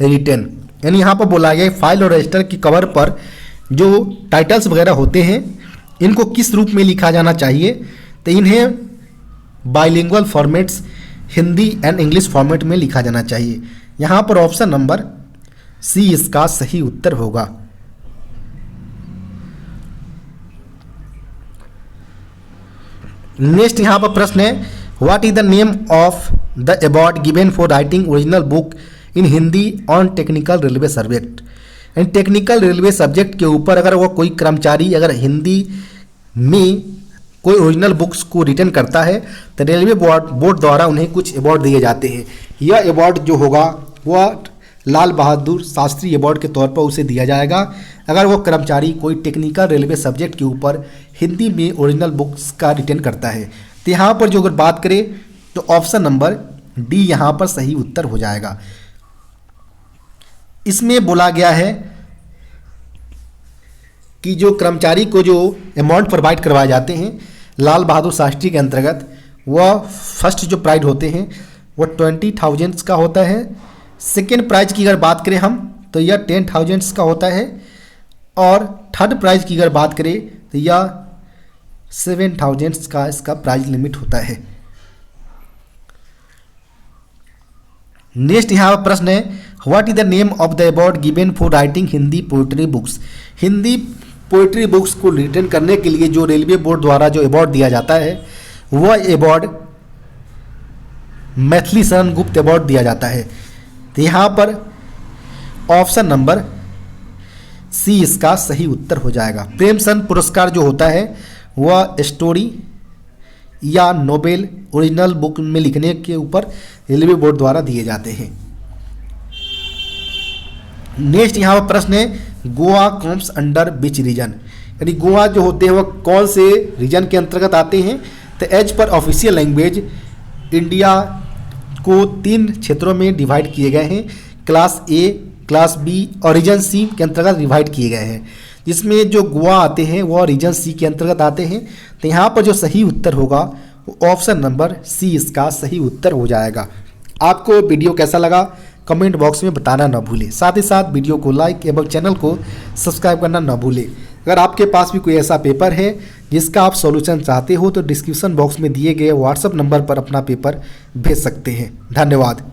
written. यानी यहाँ पर बोला गया फाइल और रजिस्टर की कवर पर जो टाइटल्स वगैरह होते हैं इनको किस रूप में लिखा जाना चाहिए। तो इन्हें bilingual formats Hindi and English format में लिखा जाना चाहिए। यहाँ पर ऑप्शन नंबर सी इसका सही उत्तर होगा। नेक्स्ट यहाँ पर प्रश्न है, what is the name of the award given for writing original book in Hindi on technical railway subject. And technical railway subject के ऊपर अगर वो कोई कर्मचारी अगर हिंदी में कोई ओरिजिनल बुक्स को रिटर्न करता है तो रेलवे बोर्ड द्वारा उन्हें कुछ अवार्ड दिए जाते हैं। यह अवार्ड जो होगा वह लाल बहादुर शास्त्री अवार्ड के तौर पर उसे दिया जाएगा अगर वो कर्मचारी कोई टेक्निकल रेलवे सब्जेक्ट के ऊपर हिंदी में ओरिजिनल बुक्स का रिटर्न करता है। तो यहाँ पर जो अगर बात करें तो ऑप्शन नंबर डी यहाँ पर सही उत्तर हो जाएगा। इसमें बोला गया है कि जो कर्मचारी को जो अमाउंट प्रोवाइड करवाए जाते हैं लाल बहादुर शास्त्री के अंतर्गत, वह फर्स्ट जो प्राइज होते हैं वह 20,000 का होता है। सेकेंड प्राइज की अगर बात करें हम तो यह 10,000 का होता है और थर्ड प्राइज की अगर बात करें तो यह 7,000 का इसका प्राइज लिमिट होता है। नेक्स्ट यहाँ पर प्रश्न है, what is the name of the award given for writing Hindi poetry books. Hindi poetry books को रिटर्न करने के लिए जो रेलवे बोर्ड द्वारा जो अवार्ड दिया जाता है वह अवार्ड मैथिली शरण गुप्त अवार्ड दिया जाता है। तो यहाँ पर ऑप्शन नंबर सी इसका सही उत्तर हो जाएगा। प्रेमचंद पुरस्कार जो होता है वह स्टोरी या नोबेल ओरिजिनल बुक में लिखने के ऊपर रेलवे बोर्ड द्वारा दिए जाते हैं। नेक्स्ट यहाँ पर प्रश्न है, Goa comes under which region. यानी गोवा जो होते हैं वह कौन से रीजन के अंतर्गत आते हैं। तो as per official language India को 3 क्षेत्रों में डिवाइड किए गए हैं, क्लास ए, क्लास बी और रीजन सी के अंतर्गत डिवाइड किए गए हैं, जिसमें जो गोवा आते हैं वह रीजन सी के अंतर्गत आते हैं। तो यहाँ पर जो सही उत्तर होगा वो ऑप्शन नंबर सी इसका सही उत्तर हो जाएगा। आपको वीडियो कैसा लगा कमेंट बॉक्स में बताना ना भूलें। साथ ही साथ वीडियो को लाइक एवं चैनल को सब्सक्राइब करना ना भूलें। अगर आपके पास भी कोई ऐसा पेपर है जिसका आप सॉल्यूशन चाहते हो तो डिस्क्रिप्शन बॉक्स में दिए गए व्हाट्सएप नंबर पर अपना पेपर भेज सकते हैं। धन्यवाद।